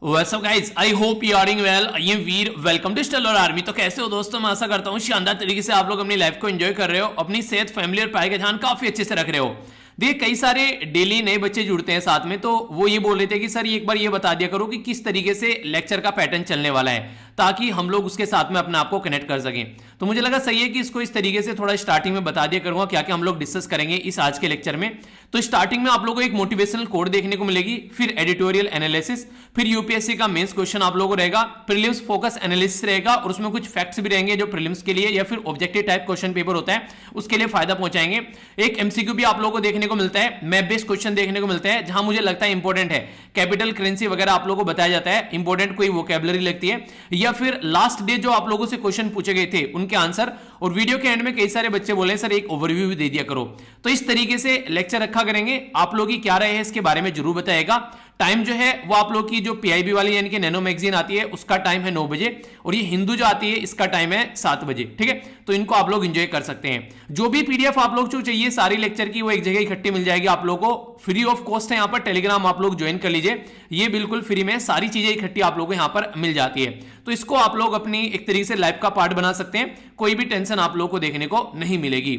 What's up guys? I hope you are doing well. I am Veer, welcome to Stellar Army. तो कैसे हो दोस्तों? मैं आशा करता हूँ शानदार तरीके से आप लोग अपनी लाइफ को एंजॉय कर रहे हो, अपनी सेहत, फैमिली और पढ़ाई का ध्यान काफी अच्छे से रख रहे हो। देखिए कई सारे डेली नए बच्चे जुड़ते हैं साथ में, तो वो ये बोल रहे थे कि सर एक बार ये बता दिया करो कि किस तरीके से लेक्चर का पैटर्न चलने वाला है, ताकि हम लोग उसके साथ में अपने आप को कनेक्ट कर सकें। तो मुझे लगा सही है कि इसको इस तरीके से थोड़ा स्टार्टिंग में बता दिया करूंगा क्या क्या हम लोग डिस्कस करेंगे इस आज के लेक्चर में। तो स्टार्टिंग में आप लोगों को एक मोटिवेशनल कोड देखने को मिलेगी, फिर एडिटोरियल एनालिसिस, फिर यूपीएससी का मेंस क्वेश्चन आप लोगों को रहेगा, प्रीलिम्स फोकस एनालिसिस रहेगा और उसमें कुछ फैक्ट्स भी रहेंगे जो प्रीलिम्स के लिए या फिर ऑब्जेक्टिव टाइप क्वेश्चन पेपर होता है उसके लिए फायदा पहुंचाएंगे। एक एमसीक्यू भी आप लोगों को देखने को मिलता है, मैप बेस्ड क्वेश्चन देखने को मिलता है, जहां मुझे लगता है इंपॉर्टेंट है कैपिटल करेंसी वगैरह आप लोगों को बताया जाता है, इंपॉर्टेंट कोई वोकैबुलरी लगती है, या फिर लास्ट डे जो आप लोगों से क्वेश्चन पूछे गए थे उनके आंसर। और वीडियो के एंड में कई सारे बच्चे बोले सर एक ओवरव्यू भी दे दिया करो। तो इस तरीके से लेक्चर रखा करेंगे। आप लोग की क्या राय है इसके बारे में जरूर बताएगा। टाइम जो है वो आप लोग की जो पीआईबी वाली यानी कि नैनो मैगजीन आती है उसका टाइम है 9 बजे, और ये हिंदू जो आती है इसका टाइम है 7 बजे। ठीक है, तो इनको आप लोग एंजॉय कर सकते हैं। जो भी पीडीएफ आप लोग जो चाहिए सारी लेक्चर की वो एक जगह इकट्ठी मिल जाएगी आप लोग को, फ्री ऑफ कॉस्ट है। यहाँ पर टेलीग्राम आप लोग ज्वाइन कर लीजिए, ये बिल्कुल फ्री में सारी चीजें इकट्ठी आप लोग को यहाँ पर मिल जाती है। तो इसको आप लोग अपनी एक तरीके से लाइफ का पार्ट बना सकते हैं, कोई भी टेंशन आप लोग को देखने को नहीं मिलेगी।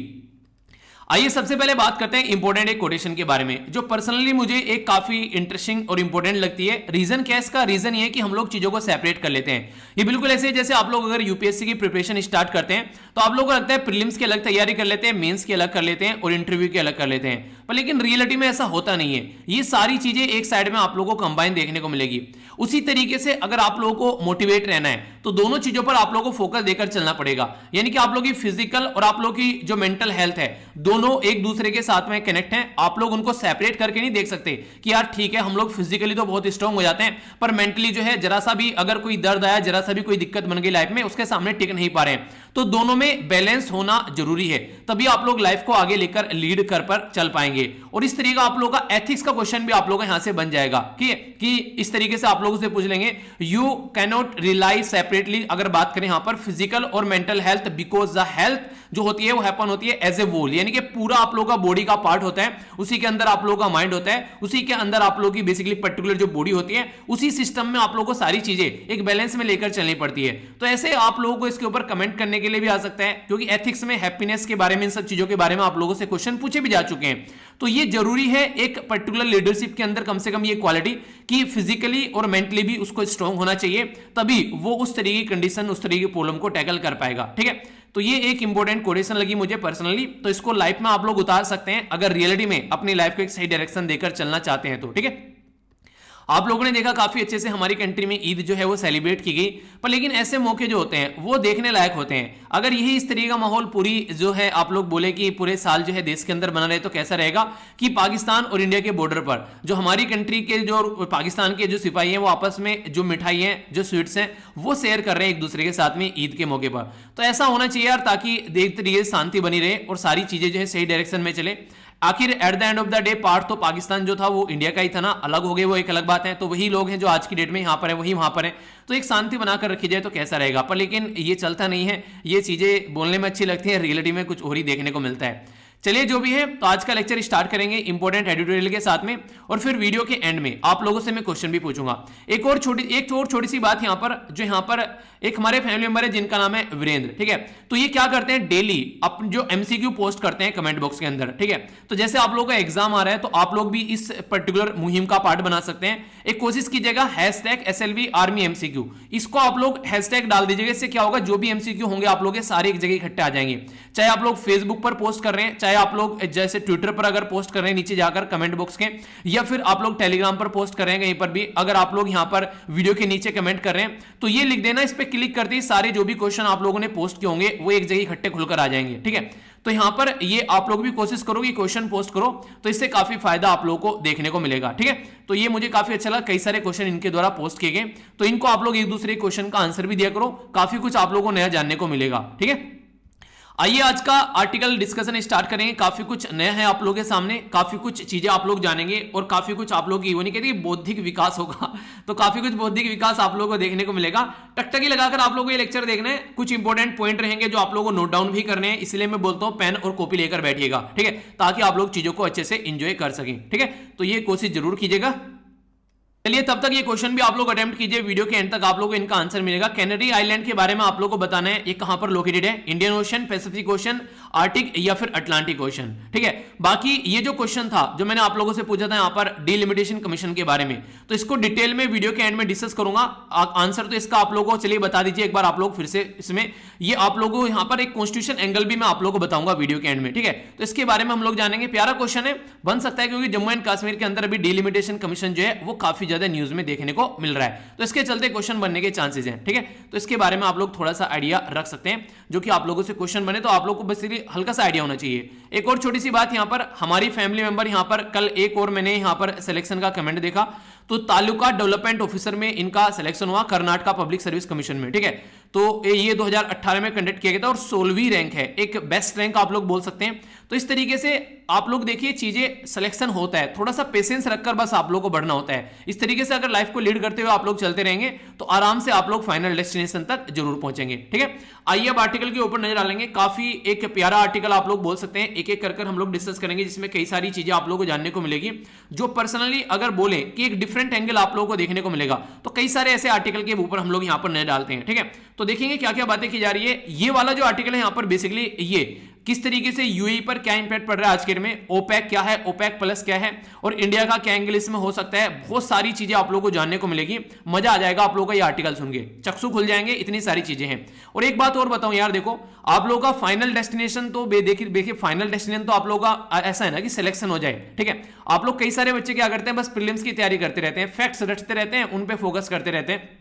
आइए सबसे पहले बात करते हैं इंपॉर्टेंट एक कोटेशन के बारे में, जो पर्सनली मुझे एक काफी इंटरेस्टिंग और इंपॉर्टेंट लगती है। रीजन क्या है इसका? रीजन ये है कि हम लोग चीजों को सेपरेट कर लेते हैं। ये बिल्कुल ऐसे जैसे आप लोग अगर यूपीएससी की प्रिपरेशन स्टार्ट करते हैं तो आप लोगों को लगता है प्रीलिम्स की अलग तैयारी कर लेते हैं, मेंस की अलग कर लेते हैं और इंटरव्यू की अलग कर लेते हैं, पर लेकिन रियलिटी में ऐसा होता नहीं है। ये सारी चीजें एक साइड में आप लोगों को कंबाइन देखने को मिलेगी। उसी तरीके से अगर आप लोगों को मोटिवेट रहना है तो दोनों चीजों पर आप लोगों को फोकस देकर चलना पड़ेगा। यानी कि आप लोगों की फिजिकल और आप लोगों की जो मेंटल हेल्थ है दोनों एक दूसरे के साथ में कनेक्ट हैं। आप लोग उनको सेपरेट करके नहीं देख सकते कि यार ठीक है हम लोग फिजिकली तो बहुत स्ट्रांग हो जाते हैं, पर मेंटली जो है जरा सा भी अगर कोई दर्द आया, जरा सा भी कोई दिक्कत बन गई लाइफ में, उसके सामने टिक नहीं पा रहे हैं। तो दोनों में बैलेंस होना जरूरी है, तभी आप लोग लाइफ को आगे लेकर लीड कर पर चल पाएंगे। और इस तरीके का आप लोगों का एथिक्स का क्वेश्चन भी आप लोगों का यहां से बन जाएगा कि इस तरीके से आप लोगों से पूछ लेंगे, यू कैनॉट रिलाई सेपरेटली, अगर बात करें यहां पर फिजिकल और mental health, because the health जो होती है वो हैपन होती है एज ए वोल, यानी कि पूरा आप लोगों का बॉडी का पार्ट होता है, उसी के अंदर आप लोगों का माइंड होता है, उसी के अंदर आप लोगों की बेसिकली पर्टिकुलर जो बॉडी होती है, उसी सिस्टम में आप लोगों को सारी चीजें एक बैलेंस में लेकर चलनी पड़ती है। तो ऐसे आप लोगों को इसके ऊपर कमेंट करने के लिए भी आ सकता है, क्योंकि एथिक्स में हैप्पीनेस के बारे में, इन सब चीजों के बारे में आप लोगों से क्वेश्चन पूछे भी जा चुके हैं। तो ये जरूरी है एक पर्टिकुलर लीडरशिप के अंदर कम से कम ये क्वालिटी कि फिजिकली और मेंटली भी उसको स्ट्रांग होना चाहिए, तभी वो उस तरीके की कंडीशन, उस तरीके की प्रॉब्लम को टैकल कर पाएगा। ठीक है, तो ये एक इंपॉर्टेंट कोटेशन लगी मुझे पर्सनली, तो इसको लाइफ में आप लोग उतार सकते हैं अगर रियलिटी में अपनी लाइफ को एक सही डायरेक्शन देकर चलना चाहते हैं तो। ठीक है, आप लोगों ने देखा काफी अच्छे से हमारी कंट्री में ईद जो है वो सेलिब्रेट की गई, पर लेकिन ऐसे मौके जो होते हैं वो देखने लायक होते हैं। अगर यही इस तरीके का माहौल पूरी जो है आप लोग बोले कि पूरे साल जो है देश के अंदर बना रहे तो कैसा रहेगा कि पाकिस्तान और इंडिया के बॉर्डर पर जो हमारी कंट्री के जो पाकिस्तान के जो सिपाही हैं वो आपस में जो मिठाई है, जो स्वीट्स हैं वो शेयर कर रहे हैं एक दूसरे के साथ में ईद के मौके पर। तो ऐसा होना चाहिए यार, ताकि देख तरीके से शांति बनी रहे और सारी चीजें जो है सही डायरेक्शन में चले। आखिर at the end of the day part तो पाकिस्तान जो था वो इंडिया का ही था ना, अलग हो गए वो एक अलग बात है। तो वही लोग हैं जो आज की डेट में यहाँ पर है, वही वहां पर है, तो एक शांति बनाकर रखी जाए तो कैसा रहेगा। पर लेकिन ये चलता नहीं है, ये चीजें बोलने में अच्छी लगती है, रियलिटी में कुछ और ही देखने को मिलता है। चलिए जो भी है, तो आज का लेक्चर स्टार्ट करेंगे इंपॉर्टेंट एडिटोरियल के साथ में, और फिर वीडियो के एंड में आप लोगों से मैं क्वेश्चन भी पूछूंगा। एक और छोटी सी बात यहाँ पर, जो यहाँ पर एक हमारे फैमिली मेंबर है जिनका नाम है वीरेंद्र। ठीक है, तो ये क्या करते हैं, डेली अपन जो एमसीक्यू पोस्ट करते हैं कमेंट बॉक्स के अंदर। ठीक है, तो जैसे आप लोगों का एग्जाम आ रहा है तो आप लोग भी इस पर्टिकुलर मुहिम का पार्ट बना सकते हैं। एक कोशिश कीजिएगा #SLV आर्मी MCQ, इसको आप लोग हैशटैग डाल दीजिएगा। इससे क्या होगा, जो भी एमसीक्यू होंगे आप लोग सारे एक जगह इकट्ठे आ जाएंगे। चाहे आप लोग फेसबुक पर पोस्ट कर रहे हैं, चाहे आप लोग जैसे ट्विटर पर अगर पोस्ट कर रहे हैं नीचे जाकर कमेंट बॉक्स के, या फिर आप लोग टेलीग्राम पर पोस्ट कर रहे हैं कहीं पर भी, अगर आप लोग यहां पर वीडियो के नीचे कमेंट कर रहे हैं तो ये लिख देना, इस पर क्लिक करते ही सारे जो भी क्वेश्चन आप लोगों ने पोस्ट किए होंगे वो एक जगह इकट्ठे खुलकर आ जाएंगे। ठीक है, तो यहां पर ये आप लोग भी कोशिश करो कि क्वेश्चन पोस्ट करो, तो इससे काफी फायदा आप लोगों को देखने को मिलेगा। ठीक है, तो ये मुझे काफी अच्छा लगा, कई सारे क्वेश्चन इनके द्वारा पोस्ट किए गए, तो इनको आप लोग एक दूसरे क्वेश्चन का आंसर भी दिया करो, काफी कुछ आप लोगों को नया जानने को मिलेगा। ठीक है, आइए आज का आर्टिकल डिस्कशन स्टार्ट करेंगे। काफी कुछ नया है आप लोगों के सामने, काफी कुछ चीजें आप लोग जानेंगे और काफी कुछ आप लोग की वो नहीं कहती बौद्धिक विकास होगा तो काफी कुछ बौद्धिक विकास आप लोगों को देखने को मिलेगा। टकटकी लगाकर आप लोगों को ये लेक्चर देखना है, कुछ इंपॉर्टेंट पॉइंट रहेंगे जो आप लोगों को नोट डाउन भी करने हैं, इसलिए मैं बोलता हूं पेन और कॉपी लेकर बैठिएगा। ठीक है, ताकि आप लोग चीजों को अच्छे से इंजॉय कर सकें। ठीक है, तो ये कोशिश जरूर कीजिएगा। चलिए तब तक ये क्वेश्चन भी आप लोग अटेम्प्ट कीजिए, वीडियो के एंड तक आप लोगों को इनका आंसर मिलेगा। कैनरी आइलैंड के बारे में आप लोगों को बताना है, ये कहां पर लोकेटेड है, Indian ocean, Pacific ocean, Arctic या फिर अटलांटिक ओशन, ठीक है। बाकी ये जो क्वेश्चन था जो मैंने आप लोगों से पूछा था यहां पर डिलिमिटेशन कमीशन के बारे में, तो इसको डिटेल में वीडियो के एंड में डिस्कस करूंगा। आंसर तो इसका आप लोगों को चलिए बता दीजिए एक बार आप लोग फिर से, इसमें ये आप लोगों को यहां पर एक कॉन्स्टिट्यूशन एंगल भी मैं आप लोगों को बताऊंगा वीडियो के एंड में, ठीक है। तो इसके बारे में हम लोग जानेंगे। प्यारा क्वेश्चन है, बन सकता है क्योंकि जम्मू एंड कश्मीर के अंदर अभी डिलिमिटेशन कमीशन जो है वो काफी ज्यादा न्यूज में देखने को मिल रहा है, तो इसके चलते क्वेश्चन बनने के चांसेस हैं, ठीक है। तो इसके बारे में आप लोग थोड़ा सा आइडिया रख सकते हैं, जो कि आप लोगों से क्वेश्चन बने तो आप लोग को बेसिकली हल्का सा आइडिया होना चाहिए। एक और छोटी सी बात, यहां पर हमारी फैमिली मेंबर यहां पर कल एक और मैंने यहां पर सिलेक्शन का कमेंट देखा, तो तालुका डेवलपमेंट ऑफिसर में इनका सिलेक्शन हुआ कर्नाटका पब्लिक सर्विस कमीशन में, ठीक है। तो ये 2018 में कंडक्ट किया गया था और 16वीं रैंक है, एक बेस्ट रैंक आप लोग बोल सकते हैं। तो इस तरीके से आप लोग देखिए चीजें सिलेक्शन होता है, थोड़ा सा पेशेंस रखकर बस आप लोग को बढ़ना होता है। इस तरीके से अगर लाइफ को लीड करते हुए आप लोग चलते रहेंगे तो आराम से आप लोग फाइनल डेस्टिनेशन तक जरूर पहुंचेंगे, ठीक है। आइए अब आर्टिकल के ऊपर नजर डालेंगे। काफी एक प्यारा आर्टिकल आप लोग बोल सकते हैं, एक एक कर हम लोग डिस्कस करेंगे, जिसमें कई सारी चीजें आप लोगों को जानने को मिलेगी, जो पर्सनली अगर बोले कि एक डिफरेंट एंगल आप लोगों को देखने को मिलेगा, तो कई सारे ऐसे आर्टिकल के ऊपर हम लोग यहां पर नजर डालते हैं, ठीक है। तो देखेंगे क्या क्या बातें की जा रही है। ये वाला जो आर्टिकल है यहां पर बेसिकली ये किस तरीके से यूएई पर क्या इंपैक्ट पड़ रहा है आज के डेट में, ओपेक क्या है, ओपेक प्लस क्या है, और इंडिया का क्या एंगल इसमें हो सकता है। बहुत सारी चीजें आप लोगों को जानने को मिलेगी, मजा आ जाएगा आप लोगों का ये आर्टिकल सुन के, चक्षु खुल जाएंगे, इतनी सारी चीजें हैं। और एक बात और बताऊं यार, देखो आप लोगों का फाइनल डेस्टिनेशन तो देखिए फाइनल डेस्टिनेशन तो आप लोगों का ऐसा है ना कि सिलेक्शन हो जाए, ठीक है। आप लोग कई सारे बच्चे क्या करते हैं, बस प्रीलिम्स की तैयारी करते रहते हैं, फैक्ट्स रटते रहते हैं, उन पे फोकस करते रहते हैं,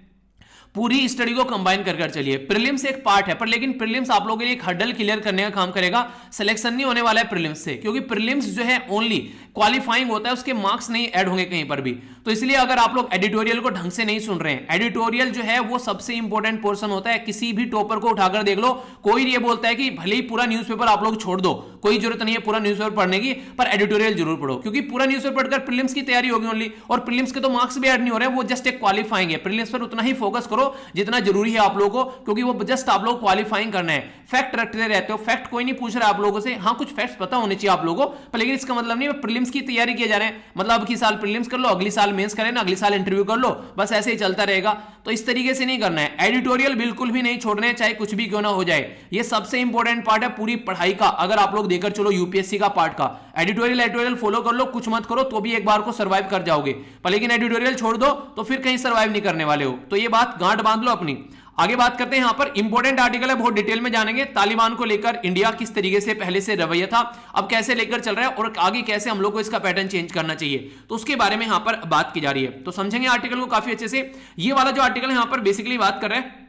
पूरी स्टडी को कंबाइन कर चलिए। प्रीलिम्स एक पार्ट है, पर लेकिन प्रीलिम्स आप लोगों के लिए एक हर्डल क्लियर करने का काम करेगा, सिलेक्शन नहीं होने वाला है प्रीलिम्स से, क्योंकि प्रीलिम्स जो है ओनली क्वालिफाइंग होता है, उसके मार्क्स नहीं ऐड होंगे कहीं पर भी। तो इसलिए अगर आप लोग एडिटोरियल को ढंग से नहीं सुन रहे हैं, एडिटोरियल जो है वो सबसे इंपॉर्टेंट पोर्शन होता है। किसी भी टॉपर को उठाकर देख लो, कोई ये बोलता है कि भले ही पूरा न्यूज़पेपर आप लोग छोड़ दो, कोई जरूरत नहीं है पूरा न्यूज़पेपर पढ़ने की, पर एडिटोरियल जरूर पढ़ो, क्योंकि पूरा न्यूज़पेपर पढ़कर प्रीलिम्स की तैयारी होगी ओनली, और प्रीलिम्स के तो मार्क्स भी ऐड नहीं हो रहे हैं, वो जस्ट एक क्वालिफाइंग है। प्रीलिम्स पर उतना ही फोकस करो जितना जरूरी है आप लोगों को, क्योंकि वो जस्ट आप लोग क्वालिफाइंग करना है। फैक्ट रखते रहते हो, फैक्ट कोई नहीं पूछ रहा है आप लोगों से, हाँ कुछ फैक्ट्स पता होने चाहिए आप लोगों को, पर लेकिन इसका मतलब नहीं प्रीलिम्स की तैयारी किए जा रहे हैं, मतलब अब की साल प्रीलिम्स कर लो, अगली साल मेंस करें ना, अगली साल इंटरव्यू कर लो, बस ऐसे ही चलता रहेगा। तो इस तरीके से नहीं करना है, एडिटोरियल बिल्कुल भी नहीं छोड़ना है, चाहे कुछ भी क्यों ना हो जाए। ये सबसे इंपॉर्टेंट पार्ट है पूरी पढ़ाई का, अगर आप लोग देकर चलो यूपीएससी का पार्ट का। एडिटोरियल फॉलो कर लो, कुछ मत करो तो भी एक बार को सर्वाइव कर जाओगे, पर लेकिन एडिटोरियल छोड़ दो तो फिर कहीं सर्वाइव नहीं करने वाले हो। तो ये बात गांठ बांध लो अपनी। आगे बात करते हैं, यहां पर इंपॉर्टेंट आर्टिकल है, बहुत डिटेल में जानेंगे तालिबान को लेकर इंडिया किस तरीके से पहले से रवैया था, अब कैसे लेकर चल रहा है, और आगे कैसे हम लोग को इसका पैटर्न चेंज करना चाहिए, तो उसके बारे में यहां पर बात की जा रही है। तो समझेंगे आर्टिकल को काफी अच्छे से। ये वाला जो आर्टिकल है यहां पर बेसिकली बात कर रहे हैं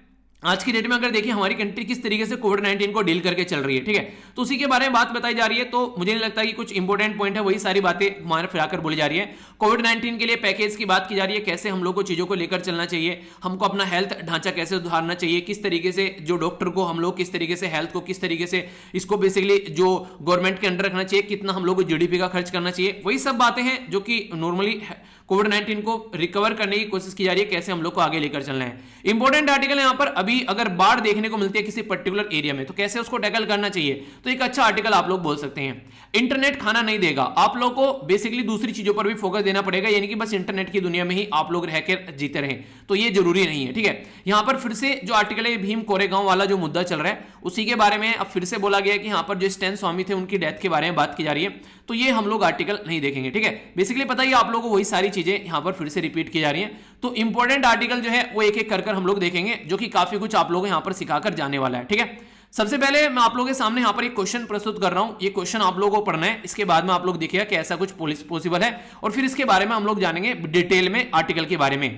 आज की डेट में, अगर देखिए हमारी कंट्री किस तरीके से कोविड-19 को डील करके चल रही है, ठीक है, तो उसी के बारे में बात बताई जा रही है। तो मुझे नहीं लगता कि कुछ इंपॉर्टेंट पॉइंट है, वही सारी बातें हमारे फिराकर बोली जा रही है। कोविड-19 के लिए पैकेज की बात की जा रही है, कैसे हम लोग को चीजों को लेकर चलना चाहिए, हमको अपना हेल्थ ढांचा कैसे सुधारना चाहिए, किस तरीके से जो डॉक्टर को हम लोग किस तरीके से हेल्थ को किस तरीके से इसको बेसिकली जो गवर्नमेंट के अंडर रखना चाहिए, कितना हम लोग को जीडीपी का खर्च करना चाहिए, वही सब बातें हैं जो कि नॉर्मली कोविड-19 को रिकवर करने की कोशिश की जा रही है, कैसे हम लोग को आगे लेकर चलना है। इंपॉर्टेंट आर्टिकल यहां पर, अभी अगर बाढ़ देखने को मिलती है किसी पर्टिकुलर एरिया में तो कैसे उसको टैकल करना चाहिए, तो एक अच्छा आर्टिकल आप लोग बोल सकते हैं। इंटरनेट खाना नहीं देगा, आप लोग को बेसिकली दूसरी चीजों पर भी फोकस देना पड़ेगा, यानी कि बस इंटरनेट की दुनिया में ही आप लोग रहकर जीते रहें, तो ये जरूरी नहीं है, ठीक है। यहां पर फिर से जो आर्टिकल है भीम कोरेगांव वाला जो मुद्दा चल रहा है उसी के बारे में अब फिर से बोला गया है कि यहां पर जो स्टैन स्वामी थे उनकी डेथ के बारे में बात की जा रही है, तो ये हम लोग आर्टिकल नहीं देखेंगे, ठीक है। बेसिकली पता ही आप लोगों को वही सारी चीजें यहां पर फिर से रिपीट की जा रही हैं। तो इंपॉर्टेंट आर्टिकल जो है वो एक एक कर हम लोग देखेंगे, जो कि काफी कुछ आप लोगों को यहां पर सिखाकर जाने वाला है, ठीक है। सबसे पहले मैं आप लोगों के सामने यहां पर एक क्वेश्चन प्रस्तुत कर रहा हूं, ये क्वेश्चन आप लोगों को पढ़ना है, इसके बाद में आप लोग देखिएगा कि ऐसा कुछ पॉसिबल है, और फिर इसके बारे में हम लोग जानेंगे डिटेल में आर्टिकल के बारे में।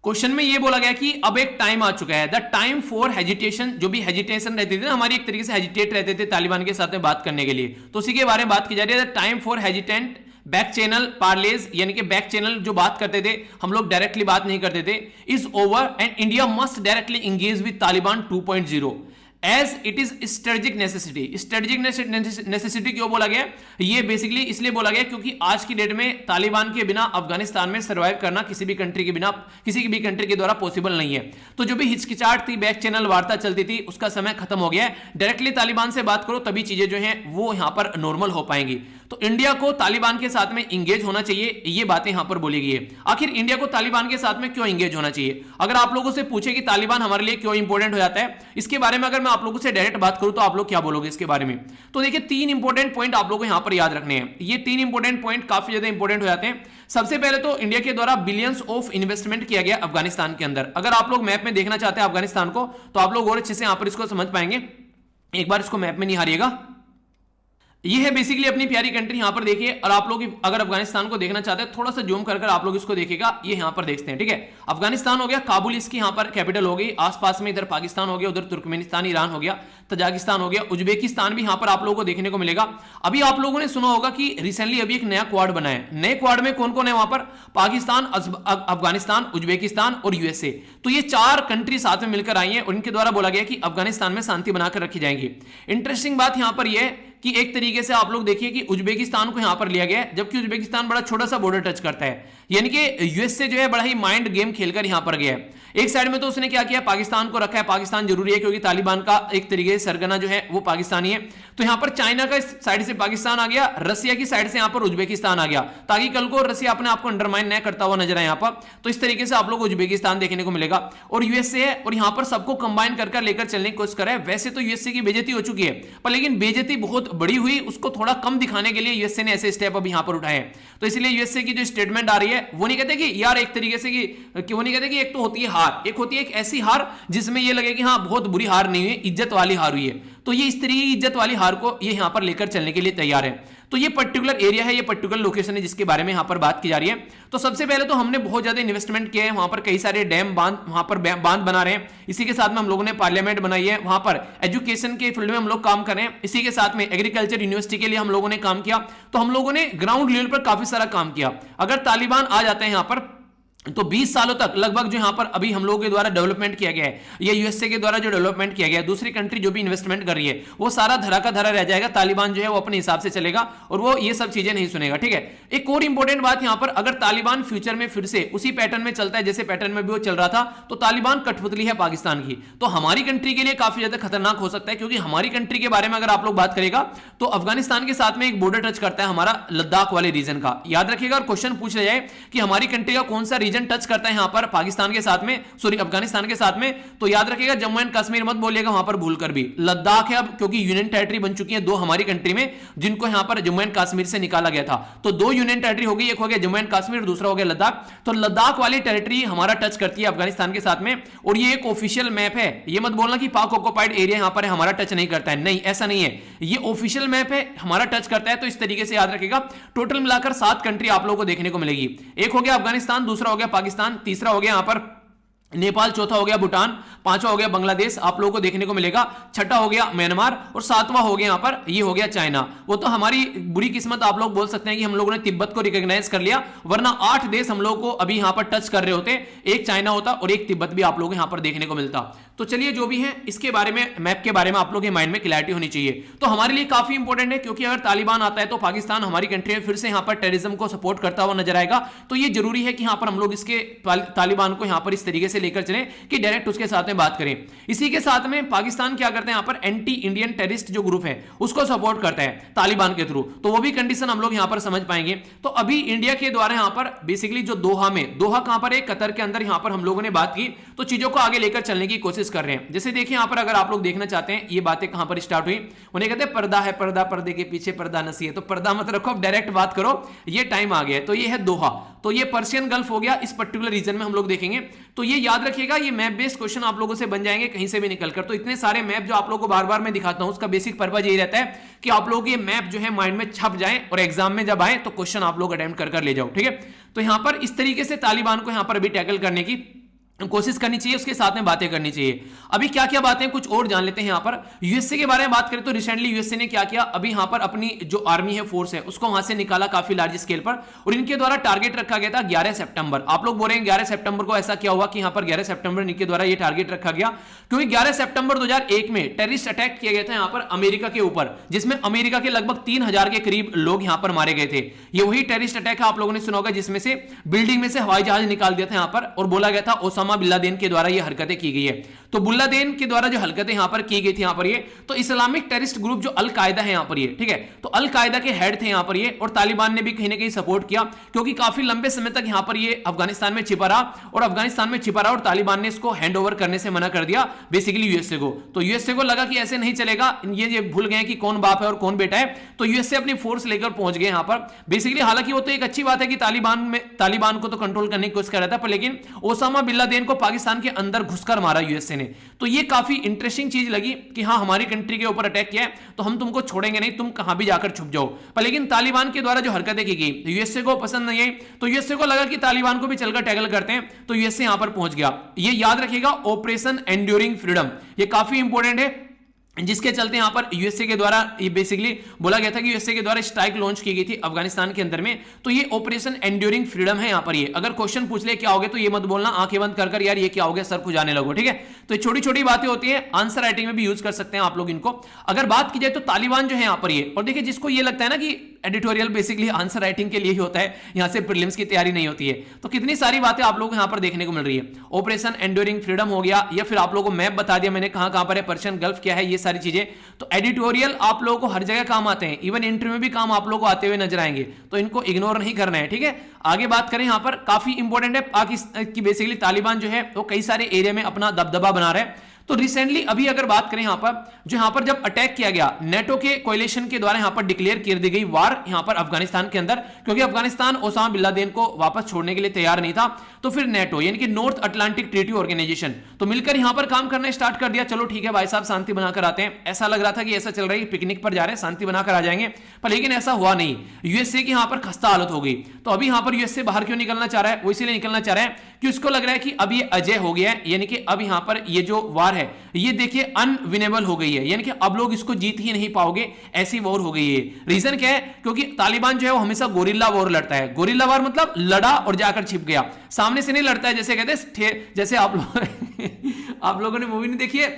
क्वेश्चन में ये बोला गया कि अब एक टाइम आ चुका है, द टाइम फॉर हेजिटेशन, जो भी हेजिटेशन रहती थी ना हमारी, एक तरीके से हेजिटेट रहते थे तालिबान के साथ में बात करने के लिए, तो उसी के बारे में बात की जा रही है। The time for hesitant back channel parleys, यानी कि बैक चैनल जो बात करते थे हम लोग डायरेक्टली बात नहीं करते थे, is over and India must directly engage with Taliban 2.0 as it is strategic necessity. Strategic necessity क्यों बोला गया, ये बेसिकली इसलिए बोला गया क्योंकि आज की डेट में तालिबान के बिना अफगानिस्तान में सर्वाइव करना किसी भी कंट्री के बिना, किसी भी कंट्री के द्वारा पॉसिबल नहीं है। तो जो भी हिचकिचाहट थी, बैक चैनल वार्ता चलती थी, उसका समय खत्म हो गया है। डायरेक्टली तालिबान से बात करो तभी चीजें जो हैं वो यहां पर नॉर्मल हो पाएंगी। तो इंडिया को तालिबान के साथ में इंगेज होना चाहिए, ये बातें यहां पर बोली गई है। आखिर इंडिया को तालिबान के साथ में क्यों इंगेज होना चाहिए? अगर आप लोगों से पूछे कि तालिबान हमारे लिए क्यों इंपॉर्टेंट हो जाता है, इसके बारे में अगर मैं आप लोगों से डायरेक्ट बात करूं तो आप लोग क्या बोलोगे इसके बारे में? तो देखिए, 3 इंपॉर्टेंट पॉइंट आप लोगों को यहां पर याद रखने हैं। ये 3 इंपॉर्टेंट पॉइंट काफी ज्यादा इंपॉर्टेंट हो जाते हैं। सबसे पहले तो इंडिया के द्वारा बिलियंस ऑफ इन्वेस्टमेंट किया गया अफगानिस्तान के अंदर। अगर आप लोग मैप में देखना चाहते हैं अफगानिस्तान को, तो आप लोग और अच्छे से यहां पर इसको समझ पाएंगे। एक बार इसको मैप में निहारिएगा। ये है बेसिकली अपनी प्यारी कंट्री, यहां पर देखिए। और आप लोग अगर अफगानिस्तान को देखना चाहते हैं, थोड़ा सा जूम कर आप लोग इसको देखिएगा। ये यहां पर देखते हैं, ठीक है। अफगानिस्तान हो गया, काबुल इसकी यहां पर कैपिटल हो गई। आसपास में इधर पाकिस्तान हो गया, उधर तुर्कमेनिस्तान, ईरान हो गया, तजाकिस्तान हो गया, उज्बेकिस्तान भी यहां पर आप लोगों को देखने को मिलेगा। अभी आप लोगों ने सुना होगा कि रिसेंटली अभी एक नया क्वाड बना है। नए क्वाड में कौन कौन है वहां पर? पाकिस्तान, अफगानिस्तान, उज्बेकिस्तान और यूएसए। तो ये 4 कंट्री साथ में मिलकर आई है और इनके द्वारा बोला गया कि अफगानिस्तान में शांति बनाकर रखी जाएगी। इंटरेस्टिंग बात यहां पर यह है कि एक तरीके से आप लोग देखिए कि उज्बेकिस्तान को यहां पर लिया गया है, जबकि उज्बेकिस्तान बड़ा छोटा सा बॉर्डर टच करता है। यानी कि यूएस से जो है बड़ा ही माइंड गेम खेलकर यहां पर गया है। एक साइड में तो उसने क्या किया, पाकिस्तान को रखा है। पाकिस्तान जरूरी है क्योंकि तालिबान का एक तरीके से सरगना जो है वो पाकिस्तानी है। तो यहां पर चाइना का साइड से पाकिस्तान आ गया, रसिया की साइड से यहां पर उज्बेकिस्तान आ गया, ताकि कल को रसिया अपने आप को अंडरमाइन न करता हुआ नजर आए यहां पर। तो इस तरीके से आप लोग उज्बेकिस्तान देखने को मिलेगा। और यूएसए है और यहां पर सबको कंबाइन कर लेकर चलने की कोशिश कर रहा है। वैसे तो यूएसए की बेइज्जती हो चुकी है, पर लेकिन बेइज्जती बहुत बड़ी हुई, उसको थोड़ा कम दिखाने के लिए यूएसए ने ऐसे स्टेप अब यहां पर उठाए। तो इसलिए यूएसए की जो स्टेटमेंट आ रही है, वो नहीं कहते कि यार एक तरीके से कि वो नहीं कहते कि एक तो होती है हार, एक होती है एक ऐसी हार जिसमें ये लगे कि हाँ बहुत बुरी हार नहीं हुई, इज्जत वाली हार हुई है। तो ये इस तरीके की इज्जत वाली हार को ये यहां पर लेकर चलने के लिए तैयार है। तो ये पर्टिकुलर एरिया है, ये पर्टिकुलर लोकेशन है जिसके बारे में यहां पर बात की जा रही है। तो सबसे पहले तो हमने बहुत ज्यादा इन्वेस्टमेंट किया है वहां पर, कई सारे डैम, बांध वहां पर बांध बना रहे हैं। इसी के साथ में हम लोगों ने पार्लियामेंट बनाई है, वहां पर एजुकेशन के फील्ड में हम लोग काम कर रहे हैं। इसी के साथ में एग्रीकल्चर यूनिवर्सिटी के लिए हम लोगों ने काम किया। तो हम लोगों ने ग्राउंड लेवल पर काफी सारा काम किया। अगर तालिबान आ जाते हैं यहां पर, तो 20 सालों तक लगभग जो यहां पर अभी हम लोगों के द्वारा डेवलपमेंट किया गया है, या यूएसए के द्वारा जो डेवलपमेंट किया गया है, दूसरी कंट्री जो भी इन्वेस्टमेंट कर रही है, वो सारा धरा का धरा रह जाएगा। तालिबान जो है वो अपने हिसाब से चलेगा और वो ये सब चीजें नहीं सुनेगा, ठीक है। एक और इंपॉर्टेंट बात यहां पर, अगर तालिबान फ्यूचर में फिर से उसी पैटर्न में चलता है जैसे पैटर्न में भी वो चल रहा था, तो तालिबान कठपुतली है पाकिस्तान की। तो हमारी कंट्री के लिए काफी ज्यादा खतरनाक हो सकता है, क्योंकि हमारी कंट्री के बारे में अगर आप लोग बात करेगा तो अफगानिस्तान के साथ में एक बॉर्डर टच करता है हमारा लद्दाख वाले रीजन का। याद रखिएगा, और क्वेश्चन पूछ लिया जाए कि हमारी कंट्री का कौन सा रीजन टच करता है यहां पर पाकिस्तान के साथ में, सॉरी अफगानिस्तान के साथ में, तो याद रखिएगा जम्मू एंड कश्मीर मत बोलिएगा वहां पर भूलकर भी। लद्दाख है अब, क्योंकि यूनियन टेरिटरी बन चुकी है 2 हमारी कंट्री में, जिनको यहां पर जम्मू एंड कश्मीर से निकाला गया था। तो 2 यूनियन टेरिटरी हो गई, एक हो गया जम्मू एंड कश्मीर, दूसरा हो गया लद्दाख। तो लद्दाख वाली टेरिटरी हमारा टच करती है अफगानिस्तान के साथ में, और ये एक ऑफिशियल मैप है। ये मत बोलना कि पाक ऑक्युपाइड एरिया यहां पर है, हमारा टच नहीं करता है, नहीं ऐसा नहीं है। ये ऑफिशियल मैप है, हमारा टच करता है। तो इस तरीके से याद रखिएगा, टोटल मिलाकर 7 कंट्री आप लोगों को देखने को मिलेगी। एक हो गया अफगानिस्तान, दूसरा हो गया पाकिस्तान, तीसरा हो गया यहां पर नेपाल, चौथा हो गया भूटान, पांचवा हो गया बांग्लादेश आप लोगों को देखने को मिलेगा, छठा हो गया म्यांमार, और सातवां हो गया यहां पर ये हो गया चाइना। वो तो हमारी बुरी किस्मत आप लोग बोल सकते हैं कि हम लोगों ने तिब्बत को रिकॉग्नाइज कर लिया, वरना 8 देश हम लोग को अभी यहां पर टच कर रहे होते, एक चाइना होता और एक तिब्बत भी आप लोग यहां पर देखने को मिलता। तो चलिए जो भी है इसके बारे में, मैप के बारे में आप लोग के माइंड में क्लैरिटी होनी चाहिए। तो हमारे लिए काफी इंपॉर्टेंट है, क्योंकि अगर तालिबान आता है तो पाकिस्तान हमारी कंट्री में फिर से यहां पर टेररिज्म को सपोर्ट करता हुआ नजर आएगा। तो ये जरूरी है कि यहां पर हम लोग इसके तालिबान को यहां पर इस तरीके से लेकर चलें कि डायरेक्ट उसके साथ में बात करें। इसी के साथ में पाकिस्तान क्या करते हैं यहां पर, एंटी इंडियन टेररिस्ट जो ग्रुप है उसको सपोर्ट करता है तालिबान के थ्रू। तो वो भी कंडीशन हम लोग यहां पर समझ पाएंगे। तो अभी इंडिया के द्वारा यहां पर बेसिकली जो दोहा कहां पर है, कतर के अंदर यहां पर हम लोगों ने बात की, तो चीजों को आगे लेकर चलने की कोशिश कर रहे हैं। जैसे देखिए यहां पर अगर आप लोग देखना चाहते हैं ये बातें कहां पर स्टार्ट हुई, उन्हें कहते हैं पर्दा है, पर्दा, पर्दे के पीछे पर्दा नसी है। तो पर्दा मत रखो, अब डायरेक्ट बात करो, ये टाइम आ गया है। तो ये है दोहा, तो ये पर्शियन गल्फ हो गया, इस पर्टिकुलर रीजन में हम लोग देखेंगे। तो ये याद रखिएगा, ये मैप बेस्ड क्वेश्चन आप लोगों से बन जाएंगे कहीं से भी निकलकर। तो इतने सारे मैप जो आप लोगों को बार बार मैं दिखाता हूं, उसका बेसिक पर्पस यही रहता है कि आप लोग ये मैप जो है माइंड में छप जाएं और एग्जाम में जब आए तो क्वेश्चन आप लोग अटेम्प्ट कर ले जाओ, ठीक है। तो यहां पर इस तरीके से तालिबान को यहां पर अभी टैकल करने की कोशिश करनी चाहिए, उसके साथ में बातें करनी चाहिए। अभी क्या क्या बातें कुछ और जान लेते हैं। यहां पर यूएसए के बारे में बात करें तो रिसेंटली यूएसए ने क्या किया, अभी यहां पर अपनी जो आर्मी है, फोर्स है, उसको वहां से निकाला काफी लार्ज स्केल पर, और इनके द्वारा टारगेट रखा गया था 11 सितंबर। आप लोग बोल रहे हैं 11 सितंबर को ऐसा क्या हुआ कि यहां पर 11 सितंबर इनके द्वारा ये टारगेट रखा गया, क्योंकि 11 सितंबर 2001 में टेररिस्ट अटैक किया गया था यहां पर अमेरिका के ऊपर, जिसमें अमेरिका के लगभग 3000 के करीब लोग यहां पर मारे गए थे। ये वही टेररिस्ट अटैक है, आप लोगों ने सुना होगा, जिसमें से बिल्डिंग में से हवाई जहाज निकाल दिया था यहां पर, और बोला गया था ओसामा ओसामा बिन लादेन के द्वारा ये हरकतें की गई है। तो बिन लादेन के द्वारा जो हरकतें यहां पर की गई थी, यहां पर ये तो इस्लामिक टेररिस्ट ग्रुप जो अल कायदा है यहां पर ये, ठीक है, तो अल कायदा के हेड थे यहां पर ये, और तालिबान ने भी कहीं ना कहीं सपोर्ट किया, क्योंकि काफी लंबे समय तक यहां पर ये अफगानिस्तान में छिपा रहा, और अफगानिस्तान में छिपा रहा और तालिबान ने इसको हैंड ओवर करने से मना कर दिया बेसिकली यूएसए को। तो यूएसए को लगा कि ऐसे नहीं चलेगा, ये भूल गए कि कौन बाप है और कौन बेटा है, तो यूएसए अपनी फोर्स लेकर पहुंच गए यहां पर बेसिकली। हालांकि वो तो एक अच्छी बात है कि तालिबान को तो कंट्रोल करने की कोशिश कर रहा था, पर लेकिन ओसामा बिन लादेन को पाकिस्तान के अंदर घुसकर मारा यूएसए ने। तो ये काफी इंटरेस्टिंग चीज लगी कि हाँ, हमारी कंट्री के ऊपर अटैक किया है तो हम तुमको छोड़ेंगे नहीं, तुम कहां भी जाकर छुप जाओ। पर लेकिन तालिबान के द्वारा जो हरकतें की गई यूएसए को पसंद नहीं आई, तो यूएसए को लगा कि तालिबान को भी चलकर टैकल करते हैं, तो यूएसए यहां पर पहुंच गया। ये याद रखिएगा, ऑपरेशन एंड्यूरिंग फ्रीडम, ये काफी इंपॉर्टेंट है, जिसके चलते यहां पर यूएसए के द्वारा ये बेसिकली बोला गया था कि यूएसए के द्वारा स्ट्राइक लॉन्च की गई थी अफगानिस्तान के अंदर में। तो ये ऑपरेशन एंड्यूरिंग फ्रीडम है यहां पर। ये अगर क्वेश्चन पूछ ले क्या होगे तो ये मत बोलना आंखें बंद कर यार ये क्या हो गया, सर खुजाने लगो, ठीक है। तो ये छोटी छोटी बातें होती है, आंसर राइटिंग में भी यूज कर सकते हैं आप लोग इनको। अगर बात की जाए तो तालिबान जो है यहां पर ये, और देखिए जिसको ये लगता है ना कि एडिटोरियल बेसिकली आंसर राइटिंग के लिए ही होता है, यहां से प्रीलिम्स की तैयारी नहीं होती है, तो कितनी सारी बातें आप लोगों को यहां पर देखने को मिल रही है। ऑपरेशन एंड्यूरिंग फ्रीडम हो गया, या फिर आप लोगों को मैप बता दिया मैंने कहां पर है, पर्शियन गल्फ क्या है, ये सारी चीजें। तो एडिटोरियल आप लोगों को हर जगह काम आते हैं, इवन इंटरव्यू में भी काम आप लोगों को आते हुए नजर आएंगे, तो इनको इग्नोर नहीं करना है, ठीक है। आगे बात करें यहां पर काफी इंपॉर्टेंट है पाकिस्तान की, बेसिकली तालिबान जो है वो कई सारे एरिया में अपना दबदबा बना रहा है। तो रिसेंटली अभी अगर बात करें यहां पर जब अटैक किया गया नेटो के कोalition के द्वारा यहां पर डिक्लेयर कर दी गई वार यहां पर अफगानिस्तान के अंदर, क्योंकि अफगानिस्तान ओसामा बिन लादेन को वापस छोड़ने के लिए तैयार नहीं था, तो फिर नेटो यानी कि नॉर्थ अटलांटिक ट्रीटी ऑर्गेनाइजेशन तो मिलकर यहां पर काम करना स्टार्ट कर दिया। चलो ठीक है भाई साहब, शांति बनाकर आते हैं। ऐसा लग रहा था कि ऐसा चल रही है, पिकनिक पर जा रहे हैं, शांति बनाकर आ जाएंगे, पर लेकिन ऐसा हुआ नहीं। यूएसए की यहां पर खस्ता हालत हो गई। तो अभी यहां पर यूएसए बाहर क्यों निकलना चाह रहा है, वो इसीलिए निकलना चाह रहा है कि उसको लग रहा है कि अब ये अजय हो गया है, यानी कि अब यहां पर ये जो वार है ये देखिए अनविनेबल हो गई है, यानी कि अब लोग इसको जीत ही नहीं पाओगे, ऐसी वॉर हो गई है। रीजन क्या है, क्योंकि तालिबान जो है वो हमेशा गोरिल्ला वॉर लड़ता है। गोरिल्ला वॉर मतलब लड़ा और जाकर छिप गया, सामने से नहीं लड़ता है, जैसे कहते हैं जैसे आप लोगों ने मूवी नहीं देखी है,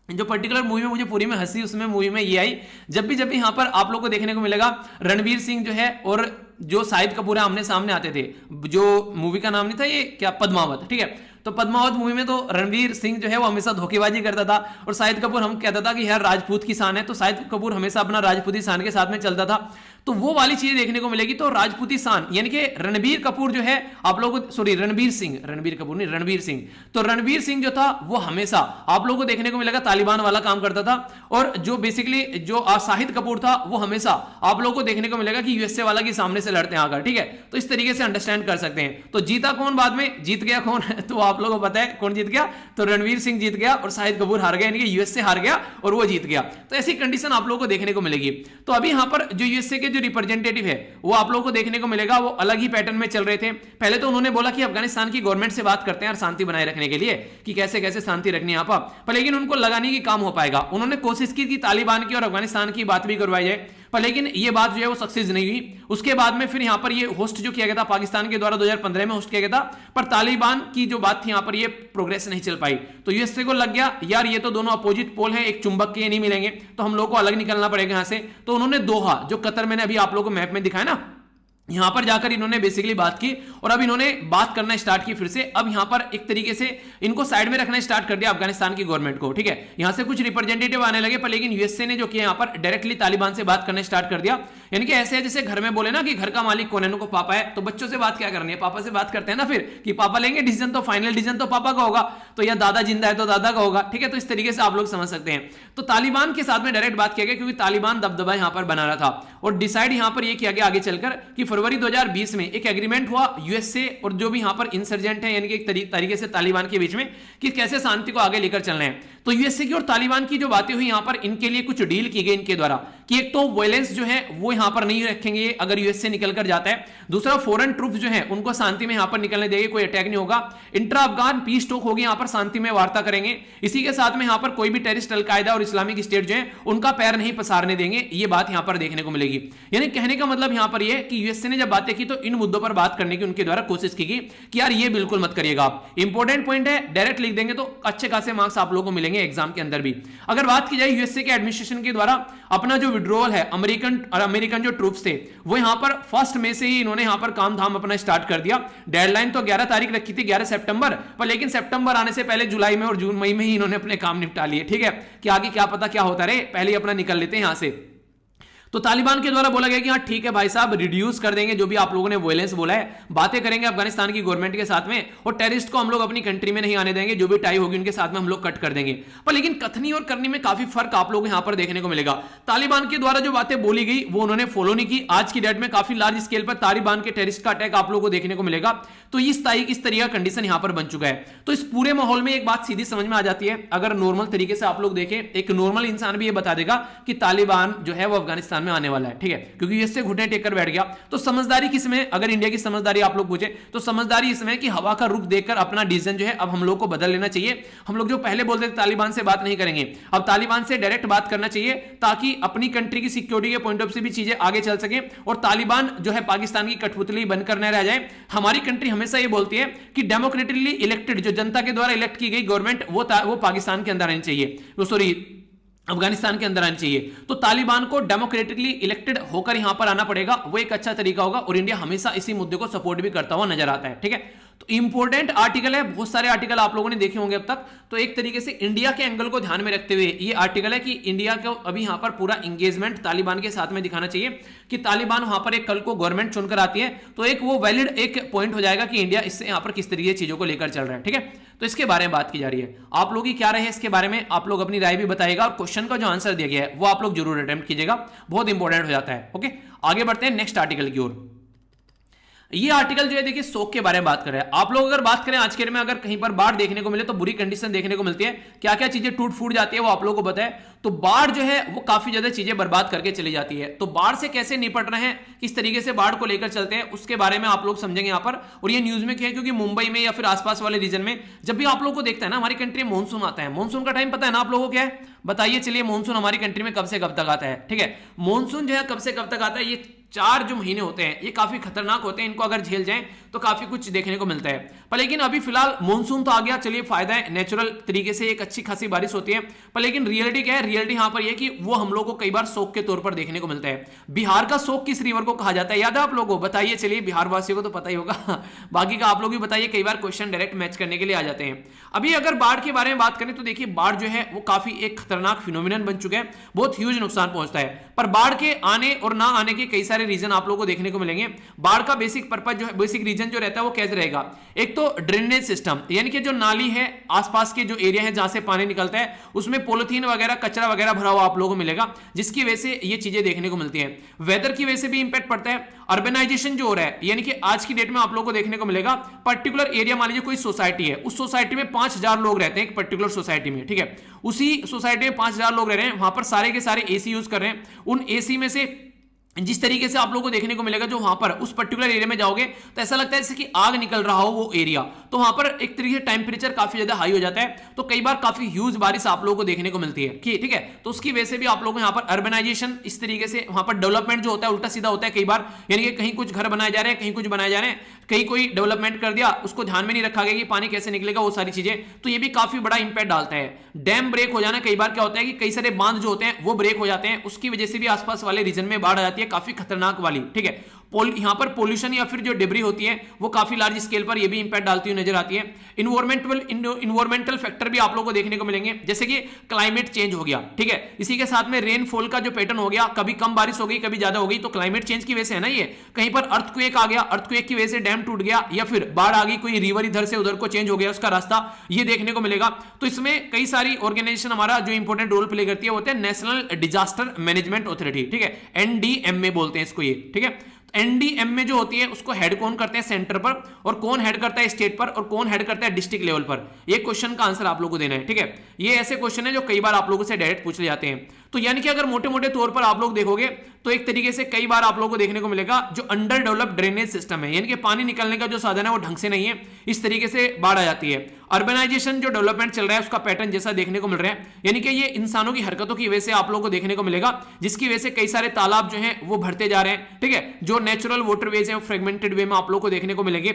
जो पर्टिकुलर मूवी में मुझे पूरी में हंसी उसमें मूवी में ये आई, जब भी यहां पर आप लोगों को देखने को मिलेगा रणवीर सिंह जो है और जो शाहिद कपूर है आमने सामने आते थे, जो मूवी का नाम नहीं था ये क्या, पद्मावत, ठीक है। तो पद्मावत मूवी में तो रणवीर सिंह जो है वो हमेशा धोखेबाजी करता था, और शाहिद कपूर हम कहता था कि यार राजपूत की शान है, तो शाहिद कपूर हमेशा अपना राजपूती शान के साथ में चलता था। तो वो वाली चीज देखने को मिलेगी। तो राजपूती शान यानी कि रणबीर कपूर जो है आप लोगों को, सॉरी रणबीर कपूर नहीं, रणवीर सिंह, तो रणवीर सिंह जो था वो हमेशा आप लोगों को देखने को मिलेगा तालिबान वाला काम करता था, और जो बेसिकली जो शाहिद कपूर था वो हमेशा आप लोगों को देखने को मिलेगा कि यूएसए वाला की सामने से लड़ते हैं आकर, ठीक है। तो इस तरीके से अंडरस्टैंड कर सकते हैं। तो जीता कौन, बाद में जीत गया कौन तो आप लोगों को पता है कौन जीत गया, तो रणवीर सिंह जीत गया और शाहिद कपूर हार गया, यानी कि यूएसए हार गया और वो जीत गया। तो ऐसी कंडीशन आप लोगों को देखने को मिलेगी। तो अभी यहां पर जो यूएसए के जो रिप्रेजेंटेटिव है वो आप लोगों को देखने को मिलेगा वो अलग ही पैटर्न में चल रहे थे। पहले तो उन्होंने बोला कि अफगानिस्तान की गवर्नमेंट से बात करते हैं और शांति बनाए रखने के लिए कि कैसे कैसे शांति रखनी है आप, पर लेकिन उनको लगा नहीं कि काम हो पाएगा। उन्होंने कोशिश की कि तालिबान की और अफगानिस्तान की बात भी करवाई जाए, पर लेकिन ये बात जो है वो सक्सेस नहीं हुई। उसके बाद में फिर यहां पर ये होस्ट जो किया गया था पाकिस्तान के द्वारा 2015 में होस्ट किया गया था, पर तालिबान की जो बात थी यहां पर ये प्रोग्रेस नहीं चल पाई। तो यूएसए को लग गया यार ये तो दोनों अपोजिट पोल है, एक चुंबक के नहीं मिलेंगे, तो हम लोग को अलग निकलना पड़ेगा यहां से। तो उन्होंने दोहा, जो कतर मैंने अभी आप लोगों को मैप में दिखाया ना, यहां पर जाकर इन्होंने बेसिकली बात की और अब इन्होंने बात करना स्टार्ट की फिर से। अब यहां पर एक तरीके से इनको साइड में रखना स्टार्ट कर दिया अफगानिस्तान की गवर्नमेंट को, ठीक है। यहां से कुछ रिप्रेजेंटेटिव आने लगे, पर लेकिन यूएसए ने जो किया यहां पर डायरेक्टली तालिबान से बात करना स्टार्ट कर दिया। यानी कि ऐसे है जैसे घर में बोले ना कि घर का मालिक कौन है, उनको पापा है, तो बच्चों से बात क्या करनी है, पापा से बात करते हैं ना फिर कि पापा लेंगे डिसीजन, तो फाइनल डिसीजन तो पापा का होगा, तो या दादा जिंदा है तो दादा का होगा, ठीक है। तो इस तरीके से आप लोग समझ सकते हैं। तो तालिबान के साथ में डायरेक्ट बात किया गया क्योंकि तालिबान दबदबा यहां पर बना रहा था, और डिसाइड यहां पर यह किया गया आगे चलकर कि फरवरी 2020 में एक एग्रीमेंट हुआ यूएसए और जो भी यहां पर इंसर्जेंट है यानी कि एक तरीके से तालिबान के बीच में कि कैसे शांति को आगे लेकर चलना है। तो यूएसए की और तालिबान की जो बातें हुई यहां पर इनके लिए कुछ डील की गई इनके द्वारा कि एक तो वायलेंस जो है वो यहां पर नहीं रखेंगे अगर यूएसए निकल कर जाता है, दूसरा फॉरेन ट्रूप्स जो है उनको शांति में यहां पर निकलने देंगे, कोई अटैक नहीं होगा, इंट्रा अफगान पीस टॉक होगी, यहां पर शांति में वार्ता करेंगे। इसी के साथ में यहां पर कोई भी टेररिस्ट अलकायदा और इस्लामिक स्टेट जो है उनका पैर नहीं पसारने देंगे, ये बात यहां पर देखने को मिलेगी। यानी कहने का मतलब यहां पर यह कि यूएसए ने जब बातें की तो इन मुद्दों पर बात करने की उनके द्वारा कोशिश की गई कि यार ये बिल्कुल मत करिएगा आप, इंपॉर्टेंट पॉइंट है, डायरेक्ट लिख देंगे तो अच्छे खासे मार्क्स आप लोगों को मिलेंगे एग्जाम के अंदर भी। अगर बात की जाए यूएसए के एडमिनिस्ट्रेशन के द्वारा अपना जो विड्रॉल है अमेरिकन जो ट्रूप्स थे वो यहां पर 1 मई से ही इन्होंने यहां पर काम धाम अपना स्टार्ट कर दिया। डेडलाइन तो 11 तारीख रखी थी, 11 सितंबर पर, लेकिन सितंबर आने से पहले जुलाई में और जून मई में ही इन्होंने अपने काम निपटा लिए। ठीक है, कि आगे क्या पता क्या होता रहे, पहले अपना निकल लेते हैं यहां से। तो तालिबान के द्वारा बोला गया कि हाँ ठीक है भाई साहब, रिड्यूस कर देंगे जो भी आप लोगों ने वायलेंस बोला है, बातें करेंगे अफगानिस्तान की गवर्नमेंट के साथ में, और टेररिस्ट को हम लोग अपनी कंट्री में नहीं आने देंगे, जो भी टाई होगी उनके साथ में हम लोग कट कर देंगे। पर लेकिन कथनी और करनी में काफी फर्क आप लोग यहां पर देखने को मिलेगा। तालिबान के द्वारा जो बातें बोली गई वो उन्होंने फॉलो नहीं की। आज की डेट में काफी लार्ज स्केल पर तालिबान के टेररिस्ट का अटैक आप लोगों को देखने को मिलेगा। तो इस तरह का कंडीशन यहां पर बन चुका है। तो इस पूरे माहौल में एक बात सीधी समझ में आ जाती है, अगर नॉर्मल तरीके से आप लोग देखें, एक नॉर्मल इंसान भी ये बता देगा कि तालिबान जो है वो अफगानिस्तान में आने वाला है। ठीक है, क्योंकि इससे घुटने टेक कर बैठ गया। तो समझदारी किसमें, अगर इंडिया की समझदारी आप लोग पूछे तो समझदारी इसमें कि हवा का रुख देखकर अपना डिसीजन जो है अब हम लोग को बदल लेना चाहिए। हम लोग जो पहले बोलते थे तालिबान से बात नहीं करेंगे, अब तालिबान से डायरेक्ट बात करना चाहिए, ताकि अपनी कंट्री की सिक्योरिटी के पॉइंट ऑफ से भी चीजें आगे चल सके और तालिबान जो है पाकिस्तान की कठपुतली बनकर न रह जाए। हमारी कंट्री हमेशा ये बोलती है कि डेमोक्रेटिकली इलेक्टेड, जो जनता के द्वारा इलेक्ट की गई गवर्नमेंट, वो पाकिस्तान के अंदर आनी चाहिए, सॉरी अफगानिस्तान के अंदर आनी चाहिए। तो तालिबान को डेमोक्रेटिकली इलेक्टेड होकर यहां पर आना पड़ेगा, वो एक अच्छा तरीका होगा, और इंडिया हमेशा इसी मुद्दे को सपोर्ट भी करता हुआ नजर आता है। ठीक है, तो इंपॉर्टेंट आर्टिकल है, बहुत सारे आर्टिकल आप लोगों ने देखे होंगे अब तक। तो एक तरीके से इंडिया के एंगल को ध्यान में रखते हुए ये आर्टिकल है कि इंडिया को अभी यहां पर पूरा इंगेजमेंट तालिबान के साथ में दिखाना चाहिए कि तालिबान वहां पर एक कल को गवर्नमेंट चुनकर आती है तो एक वो वैलिड एक पॉइंट हो जाएगा कि इंडिया इससे यहां पर किस तरीके चीजों को लेकर चल रहा है। ठीक है, तो इसके बारे में बात की जा रही है। आप लोग की क्या राय है इसके बारे में, आप लोग अपनी राय भी बताइएगा, और क्वेश्चन का जो आंसर दिया गया है वो आप लोग जरूर अटेम्प्ट कीजिएगा, बहुत इंपॉर्टेंट हो जाता है। ओके, आगे बढ़ते हैं नेक्स्ट आर्टिकल की ओर। ये आर्टिकल जो है देखिए शोक के बारे में बात कर रहे हैं। आप लोग अगर बात करें आज के डेट में, अगर कहीं पर बाढ़ देखने को मिले तो बुरी कंडीशन देखने को मिलती है, क्या क्या चीजें टूट फूट जाती है वो आप लोगों को पता है। तो बाढ़ जो है वो काफी ज्यादा चीजें बर्बाद करके चली जाती है। तो बाढ़ से कैसे निपट रहे हैं, किस तरीके से बाढ़ को लेकर चलते हैं, उसके बारे में आप लोग समझेंगे यहाँ पर। और ये न्यूज में क्या है, क्योंकि मुंबई में या फिर आसपास वाले रीजन में जब भी आप लोग को देखता है ना, हमारी कंट्री में मानसून आता है, मानसून का टाइम पता है ना आप लोगों को क्या है, बताइए चलिए। मानसून हमारी कंट्री में कब से कब तक आता है? ठीक है, मानसून जो है कब से कब तक आता है, ये 4 जो महीने होते हैं ये काफी खतरनाक होते हैं, इनको अगर झेल जाएं तो काफी कुछ देखने को मिलता है। पर लेकिन अभी फिलहाल मानसून तो आ गया, चलिए फायदा है, नेचुरल तरीके से एक अच्छी खासी बारिश होती है। पर लेकिन रियलिटी क्या है, रियलिटी यहां पर यह कि वो हम लोग को कई बार शोक के तौर पर देखने को मिलता है। बिहार का शोक किस रिवर को कहा जाता है, याद है आप लोगों को? बताइए चलिए, बिहार वासियों को तो पता ही होगा, बाकी का आप लोग भी बताइए, कई बार क्वेश्चन डायरेक्ट मैच करने के लिए आ जाते हैं। अभी अगर बाढ़ के बारे में बात करें तो देखिए बाढ़ जो है वो काफी एक खतरनाक फिनोमिनन बन चुका है, बहुत ह्यूज नुकसान पहुंचता है। पर बाढ़ के आने और ना आने के कई सारे रीजन आप लोगों को देखने को मिलेंगे। बाढ़ का बेसिक पर्पस जो है, बेसिक रीजन जो रहता है वो कैसे रहेगा, एक तो ड्रेनेज सिस्टम, यानी कि जो नाली है, आसपास के जो एरिया है जहां से पानी निकलता है उसमें पॉलिथीन वगैरह कचरा वगैरह भरा हुआ आप लोगों को मिलेगा, जिसकी वजह से ये चीजें देखने को मिलती हैं। वेदर की वजह से भी इंपैक्ट पड़ता है। अर्बनाइजेशन जो हो रहा है, यानी कि आज की डेट में आप लोगों को देखने को मिलेगा पर्टिकुलर एरिया, मान लीजिए कोई सोसाइटी है, उस सोसाइटी में 5000 लोग रहते हैं एक पर्टिकुलर सोसाइटी में। ठीक है, उसी सोसाइटी में 5000 लोग रह रहे हैं, वहां पर सारे के सारे एसी यूज कर रहे हैं। उन एसी में से जिस तरीके से आप लोगों को देखने को मिलेगा, जो वहां पर उस पर्टिकुलर एरिया में जाओगे तो ऐसा लगता है जैसे कि आग निकल रहा हो वो एरिया। तो वहां पर एक तरीके से टेम्परेचर काफी ज्यादा हाई हो जाता है, तो कई बार काफी ह्यूज बारिश आप लोगों को देखने को मिलती है। ठीक है, तो उसकी वजह से भी आप लोगों को यहाँ पर अर्बनाइजेशन, इस तरीके से वहां पर डेवलपमेंट जो होता है उल्टा सीधा होता है कई बार, यानी कि कहीं कुछ घर बनाए जा रहे हैं, कहीं कुछ बनाए जा रहे हैं, कहीं कोई डेवलपमेंट कर दिया, उसको ध्यान में नहीं रखा गया कि पानी कैसे निकलेगा, वो सारी चीजें, तो ये भी काफी बड़ा इंपैक्ट डालता है। डैम ब्रेक हो जाना, कई बार क्या होता है कि कई सारे बांध जो होते हैं वो ब्रेक हो जाते हैं, उसकी वजह से भी आसपास वाले रीजन में बाढ़ आ जाती है, काफी खतरनाक वाली। ठीक है, यहां पर पोल्यूशन या फिर जो डिब्री होती है वो काफी लार्ज स्केल पर ये भी इंपैक्ट डालती हुई नजर आती है। इन्वायरमेंटल फैक्टर भी आप लोगों को देखने को मिलेंगे, जैसे कि क्लाइमेट चेंज हो गया। ठीक है, इसी के साथ में रेनफॉल का जो पैटर्न हो गया, कभी कम बारिश हो गई, कभी ज्यादा हो गई, तो क्लाइमेट चेंज की वजह से है ना ये। कहीं पर अर्थक्वेक आ गया, अर्थक्वेक की वजह से डैम टूट गया, या फिर बाढ़ आ गई, कोई रिवर इधर से उधर को चेंज हो गया उसका रास्ता, ये देखने को मिलेगा। तो इसमें कई सारी ऑर्गेनाइजेशन हमारा जो इंपॉर्टेंट रोल प्ले करती है वो होता है नेशनल डिजास्टर मैनेजमेंट अथॉरिटी। ठीक है, एनडीएमए बोलते हैं इसको ये। ठीक है, एनडीएमए जो होती है उसको हेड कौन करते हैं सेंटर पर, और कौन हेड करता है स्टेट पर, और कौन हेड करता है डिस्ट्रिक्ट लेवल पर। ये क्वेश्चन का आंसर आप लोगों को देना है। ठीक है, ये ऐसे क्वेश्चन है जो कई बार आप लोगों से डायरेक्ट पूछ ले जाते हैं। तो यानी कि अगर मोटे मोटे तौर पर आप लोग देखोगे तो एक तरीके से कई बार आप लोगों को देखने को मिलेगा जो अंडर डेवलप्ड ड्रेनेज सिस्टम है, यानी कि पानी निकलने का जो साधन है वो ढंग से नहीं है, इस तरीके से बाढ़ आ जाती है। अर्बनाइजेशन जो डेवलपमेंट चल रहा है उसका पैटर्न जैसा देखने को मिल रहा है, यानी कि ये इंसानों की हरकतों की वजह से आप लोगों को देखने को मिलेगा, जिसकी वजह से कई सारे तालाब जो हैं वो भरते जा रहे हैं। ठीक है, जो नेचुरल वाटरवेज हैं फ्रेगमेंटेड वे में आप लोगों को देखने को मिलेंगे।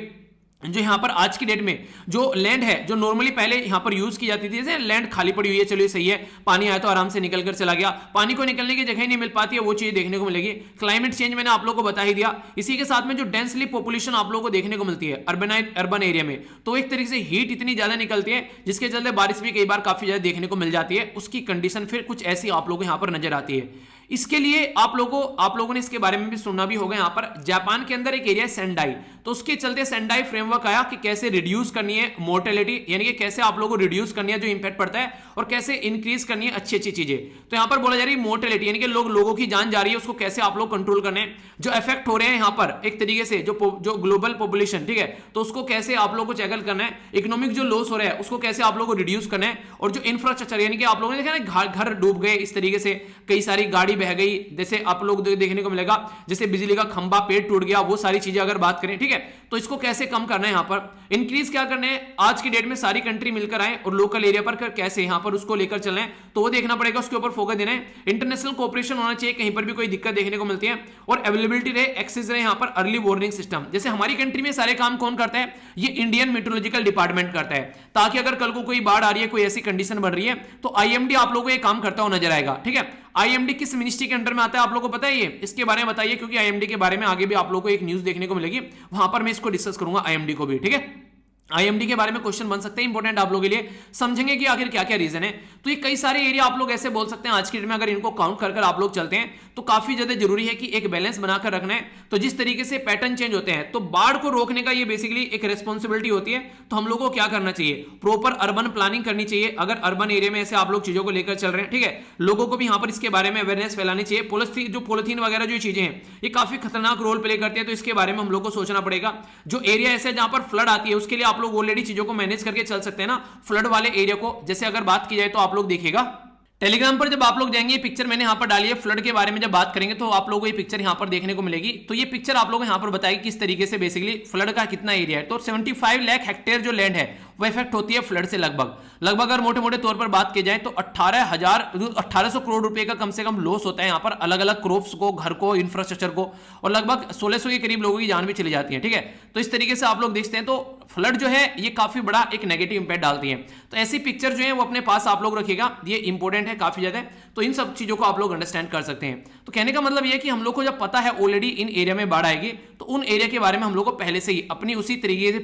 जो यहाँ पर आज की डेट में जो लैंड है, जो नॉर्मली पहले यहाँ पर यूज की जाती थी, जैसे लैंड खाली पड़ी हुई है, चलिए सही है, पानी आया तो आराम से निकल कर चला गया, पानी को निकलने की जगह ही नहीं मिल पाती है, वो चीज देखने को मिलेगी। क्लाइमेट चेंज मैंने आप लोगों को बता ही दिया। इसी के साथ में जो डेंसली पॉपुलेशन आप लोगों को देखने को मिलती है अर्बन एरिया में, तो एक तरीके से हीट इतनी ज्यादा निकलती है जिसके चलते बारिश भी कई बार काफी ज्यादा देखने को मिल जाती है। उसकी कंडीशन फिर कुछ ऐसी आप लोगों को यहाँ पर नजर आती है। इसके लिए आप लोगों ने इसके बारे में भी सुनना भी होगा। यहाँ पर जापान के अंदर एक एरिया है सेंडाई, तो उसके चलते सेंडाई फ्रेमवर्क आया कि कैसे रिड्यूस करनी है मोर्टेलिटी, यानी कि कैसे आप लोगों को रिड्यूस करनी है जो इंपैक्ट पड़ता है, और कैसे इंक्रीज करनी है अच्छी अच्छी चीजें। तो यहाँ पर बोला जा रही है मोर्टेलिटी, यानी कि लोगों की जान जा रही है, उसको कैसे आप लोग कंट्रोल करने हैं। जो इफेक्ट हो रहे हैं यहाँ पर एक तरीके से जो ग्लोबल पॉपुलेशन, ठीक है, तो उसको कैसे आप लोगों को टैकल करना है। इकोनॉमिक जो लॉस हो रहा है उसको कैसे आप लोगों को रिड्यूस करना है। और जो इंफ्रास्ट्रक्चर, यानी कि आप लोगों ने देखा ना घर डूब गए इस तरीके से, कई सारी गाड़ी बह गई, जैसे आप लोग देखने को मिलेगा, जैसे बिजली का खंभा पेड़ टूट गया, वो सारी चीजें अगर बात करें, ठीक है, तो इसको कैसे कम करना है, यहाँ पर इंक्रीज क्या करना है। आज की डेट में सारी कंट्री मिलकर आए और लोकल एरिया पर कैसे यहाँ पर उसको लेकर चलना है, तो वो देखना पड़ेगा, उसके ऊपर फोकस देना है। इंटरनेशनल कोऑपरेशन होना चाहिए, कहीं पर भी कोई दिक्कत देखने को मिलती है, और अवेलेबिलिटी रहे, एक्सेस रहे यहाँ पर अर्ली वार्निंग सिस्टम। जैसे हमारी कंट्री में सारे काम कौन करता है, ये इंडियन मेट्रोलॉजिकल डिपार्टमेंट करता है, ताकि अगर कल को कोई बाढ़ आ रही है, कोई ऐसी कंडीशन बन रही है, तो आईएमडी आप लोगों को ये काम करता हुआ नजर आएगा। ठीक है, आईएमडी किस मिनिस्ट्री के अंडर में आता है आप लोगों को पता है, ये इसके बारे में बताइए, क्योंकि आईएमडी के बारे में आगे भी आप लोगों को एक न्यूज देखने को मिलेगी, वहां पर मैं इसको डिस्कस करूंगा आईएमडी को भी। ठीक है, आईएमडी के बारे में क्वेश्चन बन सकते हैं इंपॉर्टेंट आप लोगों के लिए, समझेंगे कि आखिर क्या क्या रीजन है। तो ये कई सारे एरिया आप लोग ऐसे बोल सकते हैं आज की डेट में, अगर इनको काउंट कर आप लोग चलते हैं तो काफी ज्यादा जरूरी है कि एक बैलेंस बनाकर रखना है। तो जिस तरीके से पैटर्न चेंज होते हैं, तो बाढ़ को रोकने का ये बेसिकली एक रेस्पॉन्सिबिलिटी होती है। तो हम लोगों को क्या करना चाहिए, प्रॉपर अर्बन प्लानिंग करनी चाहिए। अगर अर्बन एरिया में ऐसे आप लोग चीजों को लेकर चल रहे हैं, ठीक है, लोगों को भी यहाँ पर इसके बारे में अवेयरनेस फैलानी चाहिए। पॉलिथीन वगैरह जो चीजें हैं, ये काफी खतरनाक रोल प्ले करती है, तो इसके बारे में हम लोग को सोचना पड़ेगा। जो एरिया ऐसे जहां पर फ्लड आती है, उसके लिए आप लोग ऑलरेडी चीजों को मैनेज करके चल सकते हैं ना, फ्लड वाले एरिया को। जैसे अगर बात की जाए तो आप लोग देखिएगा टेलीग्राम पर जब आप लोग जाएंगे, पिक्चर मैंने यहां पर डाली है, फ्लड के बारे में जब बात करेंगे तो आप लोगों को ये पिक्चर यहां पर देखने को मिलेगी। तो ये पिक्चर आप लोगों को यहां पर बताएगी किस तरीके से बेसिकली फ्लड का कितना एरिया है। तो 75 लाख हेक्टेयर जो लैंड है वो इफेक्ट होती है फ्लड से लगभग अगर मोटे मोटे तौर पर बात की जाए तो 1800 करोड़ रुपए का कम से कम लॉस होता है यहाँ पर, अलग अलग क्रॉप्स को, घर को, इंफ्रास्ट्रक्चर को, और लगभग 1600 के करीब लोगों की जान भी चली जाती है। ठीक है, तो इस तरीके से आप लोग देखते हैं, तो फ्लड जो है ये काफी बड़ा एक नेगेटिव इंपैक्ट डालती है। तो ऐसी पिक्चर जो है वो अपने पास आप लोग रखिएगा, ये इंपॉर्टेंट है काफी ज्यादा। तो इन सब चीजों को आप लोग अंडरस्टैंड कर सकते हैं। तो कहने का मतलब ये कि हम लोग को जब पता है ऑलरेडी इन एरिया में बाढ़ आएगी, तो उन एरिया के बारे में हम लोग को पहले से ही अपनी उसी तरीके से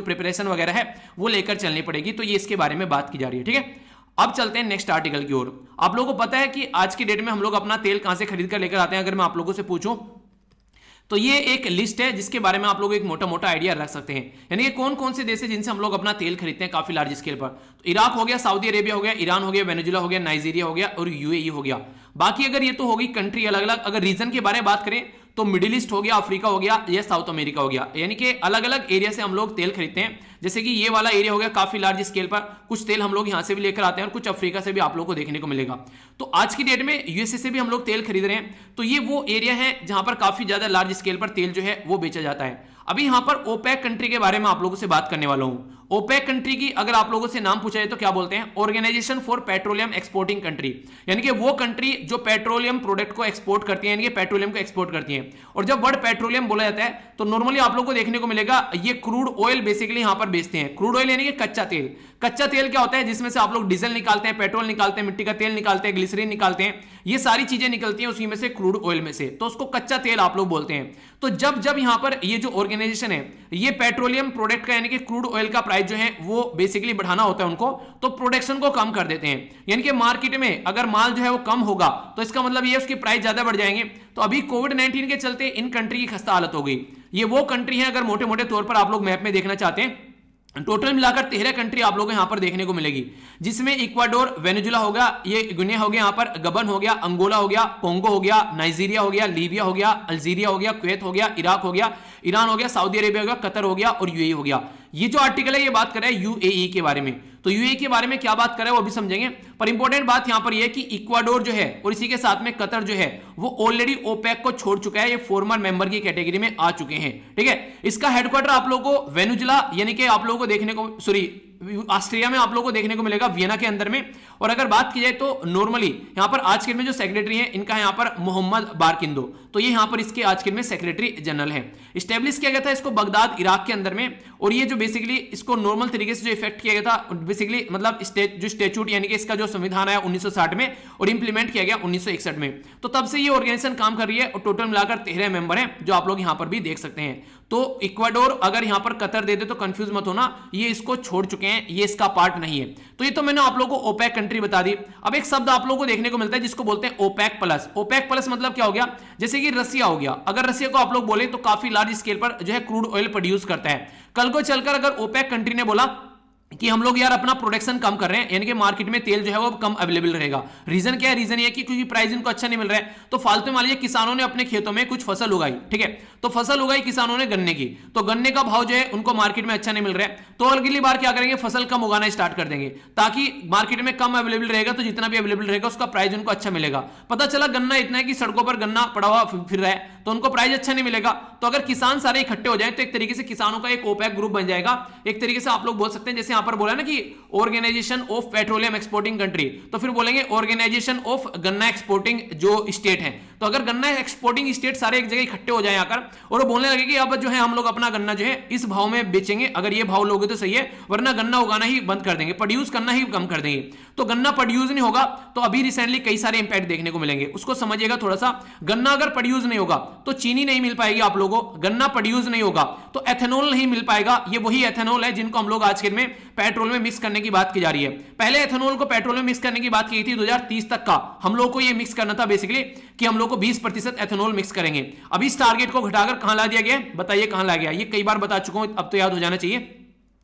प्रिपरेशन वगैरह है वो लेकर चलनी पड़ेगी। तो ये इसके बारे में बात की जा रही है। ठीक है, अब चलते हैं नेक्स्ट आर्टिकल की ओर। आप लोगों को पता है कि आज की डेट में हम लोग अपना तेल कहां से खरीद कर लेकर आते हैं। अगर मैं आप लोगों से पूछूं तो ये एक लिस्ट है जिसके बारे में आप लोग एक मोटा मोटा आइडिया रख सकते हैं, यानी कि कौन कौन से देश है जिनसे हम लोग अपना तेल खरीदते हैं काफी लार्ज स्केल पर। तो इराक हो गया, सऊदी अरेबिया हो गया, ईरान हो गया, वेनेजुला हो गया, नाइजीरिया हो गया और यूएई हो गया। बाकी अगर ये तो होगी कंट्री अलग अलग। अगर रीजन के बारे में बात करें तो मिडिल ईस्ट हो गया, अफ्रीका हो गया या साउथ अमेरिका हो गया, यानी कि अलग अलग एरिया से हम लोग तेल खरीदते हैं। जैसे कि ये वाला एरिया हो गया काफी लार्ज स्केल पर, कुछ तेल हम लोग यहां से भी लेकर आते हैं और कुछ अफ्रीका से भी आप लोग को देखने को मिलेगा। तो आज की डेट में यूएसए से भी हम लोग तेल खरीद रहे हैं। तो ये वो एरिया है जहां पर काफी ज्यादा लार्ज स्केल पर तेल जो है वो बेचा जाता है। अभी यहां पर ओपेक कंट्री के बारे में आप लोगों से बात करने वाला हूं। ओपेक कंट्री की अगर आप लोगों से नाम पूछा जाए तो क्या बोलते हैं, organization for petroleum exporting country, यानी कि वो कंट्री जो पेट्रोलियम प्रोडक्ट को एक्सपोर्ट करती है, यानी कि पेट्रोलियम को एक्सपोर्ट करती है। और जब वर्ड पेट्रोलियम बोला जाता है तो नॉर्मली आप लोगों को देखने को मिलेगा ये क्रूड ऑयल बेसिकली यहां पर बेचते हैं। क्रूड ऑयल यानी कि कच्चा तेल। कच्चा तेल क्या होता है, जिसमें से आप लोग डीजल निकालते हैं, पेट्रोल निकालते हैं, मिट्टी का तेल निकालते हैं, ग्लिसरीन निकालते हैं, ये सारी चीजें निकलती हैं उसी में से, क्रूड ऑयल में से, तो उसको कच्चा तेल आप लोग बोलते हैं। तो जब यहां पर ये जो ऑर्गेनाइजेशन है ये पेट्रोलियम प्रोडक्ट का यानी कि क्रूड ऑयल का प्राइस जो है वो बेसिकली बढ़ाना होता है उनको, तो प्रोडक्शन को कम कर देते हैं। यानी कि मार्केट में अगर माल जो है वो कम होगा तो इसका मतलब ये उसकी प्राइस ज्यादा बढ़ जाएंगे। तो अभी कोविड-19 के चलते इन कंट्री की खस्ता हालत हो गई। ये वो कंट्री है, अगर मोटे मोटे तौर पर आप लोग मैप में देखना चाहते हैं, टोटल मिलाकर 13 कंट्री आप लोगों को यहां पर देखने को मिलेगी, जिसमें इक्वाडोर, वेनेजुला होगा, ये गुनिया हो गया, यहां पर गबन हो गया, अंगोला हो गया, कोंगो हो गया, नाइजीरिया हो गया, लीबिया हो गया, अल्जीरिया हो गया, कुवैत हो गया, इराक हो गया, ईरान हो गया, सऊदी अरेबिया हो गया, कतर हो गया और यूएई हो गया। ये जो आर्टिकल है ये बात कर रहा है यूएई के बारे में। तो यूएई के बारे में क्या बात कर रहा है वो अभी समझेंगे, पर इंपॉर्टेंट बात यहां पर ये कि इक्वाडोर जो है और इसी के साथ में कतर जो है वो ऑलरेडी ओपेक को छोड़ चुका है, ये फॉर्मर मेंबर की कैटेगरी में आ चुके हैं। ठीक है, इसका हेडक्वार्टर आप लोगों को वेनेजुला यानी कि आप लोगों को देखने को ऑस्ट्रिया में आप लोगों को देखने को मिलेगा, वियना के अंदर में। और अगर बात की जाए तो नॉर्मली यहाँ पर आज के में जो सेक्रेटरी हैं इनका यहाँ पर मोहम्मद बारकिंदो, तो ये यहाँ पर इसके आज के में सेक्रेटरी जनरल है। स्टेब्लिश किया गया था इसको बगदाद इराक के अंदर में, और ये जो बेसिकली इसको नॉर्मल तरीके से जो इफेक्ट किया गया था बेसिकली मतलब जो स्टैट्यूट यानी कि इसका जो संविधान आया 1960 में और इंप्लीमेंट किया गया 1961 में, तो तब से ये ऑर्गेनाइजेशन काम कर रही है। और टोटल मिलाकर 13 मेंबर हैं जो आप लोग यहाँ पर भी देख सकते हैं। तो इक्वाडोर अगर यहाँ पर कतर दे दे तो कंफ्यूज मत होना, ये इसको छोड़ चुके हैं, ये इसका पार्ट नहीं है। तो ये तो मैंने आप लोगों को ओपेक कंट्री बता दी। अब एक शब्द आप लोगों को देखने को मिलता है जिसको बोलते हैं ओपेक प्लस। ओपेक प्लस मतलब क्या हो गया, जैसे कि रसिया हो गया। अगर रसिया को आप लोग बोले तो काफी लार्ज स्केल पर जो है क्रूड ऑयल प्रोड्यूस करता है। कल को चलकर अगर ओपेक कंट्री ने बोला कि हम लोग यार अपना प्रोडक्शन कम कर रहे हैं, यानी कि मार्केट में तेल जो है वो कम अवेलेबल रहेगा। रीजन क्या है, रीजन ये कि क्योंकि प्राइस इनको अच्छा नहीं मिल रहा है। तो फालतू मान लीजिए किसानों ने अपने खेतों में कुछ फसल उगाई, ठीक है, तो फसल उगाई किसानों ने गन्ने की, तो गन्ने का भाव जो है उनको मार्केट में अच्छा नहीं मिल रहा है, तो अगली बार क्या करेंगे, फसल कम उगाना स्टार्ट कर देंगे, ताकि मार्केट में कम अवेलेबल रहेगा, तो जितना भी अवेलेबल रहेगा उसका प्राइस उनको अच्छा मिलेगा। पता चला गन्ना इतना है कि सड़कों पर गन्ना पड़ा हुआ फिर रहा है, तो उनको प्राइस अच्छा नहीं मिलेगा। तो अगर किसान सारे इकट्ठे हो जाए तो एक तरीके से किसानों का एक ओपेक ग्रुप बन जाएगा। एक तरीके से आप लोग बोल सकते हैं, जैसे यहां पर बोला ना कि organization of petroleum exporting country, तो फिर बोलेंगे ऑर्गेनाइजेशन ऑफ गन्ना एक्सपोर्टिंग जो स्टेट है। तो अगर गन्ना एक्सपोर्टिंग स्टेट सारे एक जगह इकट्ठे हो जाए आकर और वो बोलने लगे कि अब जो है हम लोग अपना गन्ना जो है इस भाव में बेचेंगे, अगर ये भाव लोगे तो सही है, वरना गन्ना उगाना ही बंद कर देंगे, प्रोड्यूस करना ही कम कर देंगे। तो गन्ना प्रोड्यूस नहीं होगा तो अभी रिसेंटली कई सारे इंपैक्ट देखने को मिलेंगे, उसको समझिएगा थोड़ा सा। गन्ना अगर प्रोड्यूस नहीं होगा तो चीनी नहीं मिल पाएगी आप लोगों को, गन्ना प्रोड्यूस नहीं होगा तो एथेनॉल नहीं मिल पाएगा। ये वही एथेनॉल है जिनको हम लोग आज के में पेट्रोल में मिक्स करने की बात की जा रही है। पहले एथेनॉल को पेट्रोल में मिक्स करने की बात की थी 2030 तक का हम लोग को ये मिक्स करना था बेसिकली कि हम लोग को 20% एथेनॉल मिक्स करेंगे। अभी इस टारगेट को घटाकर कहां ला दिया गया, बताइए कहां ला गया। ये कई बार बता चुका हूं, अब तो याद हो जाना चाहिए।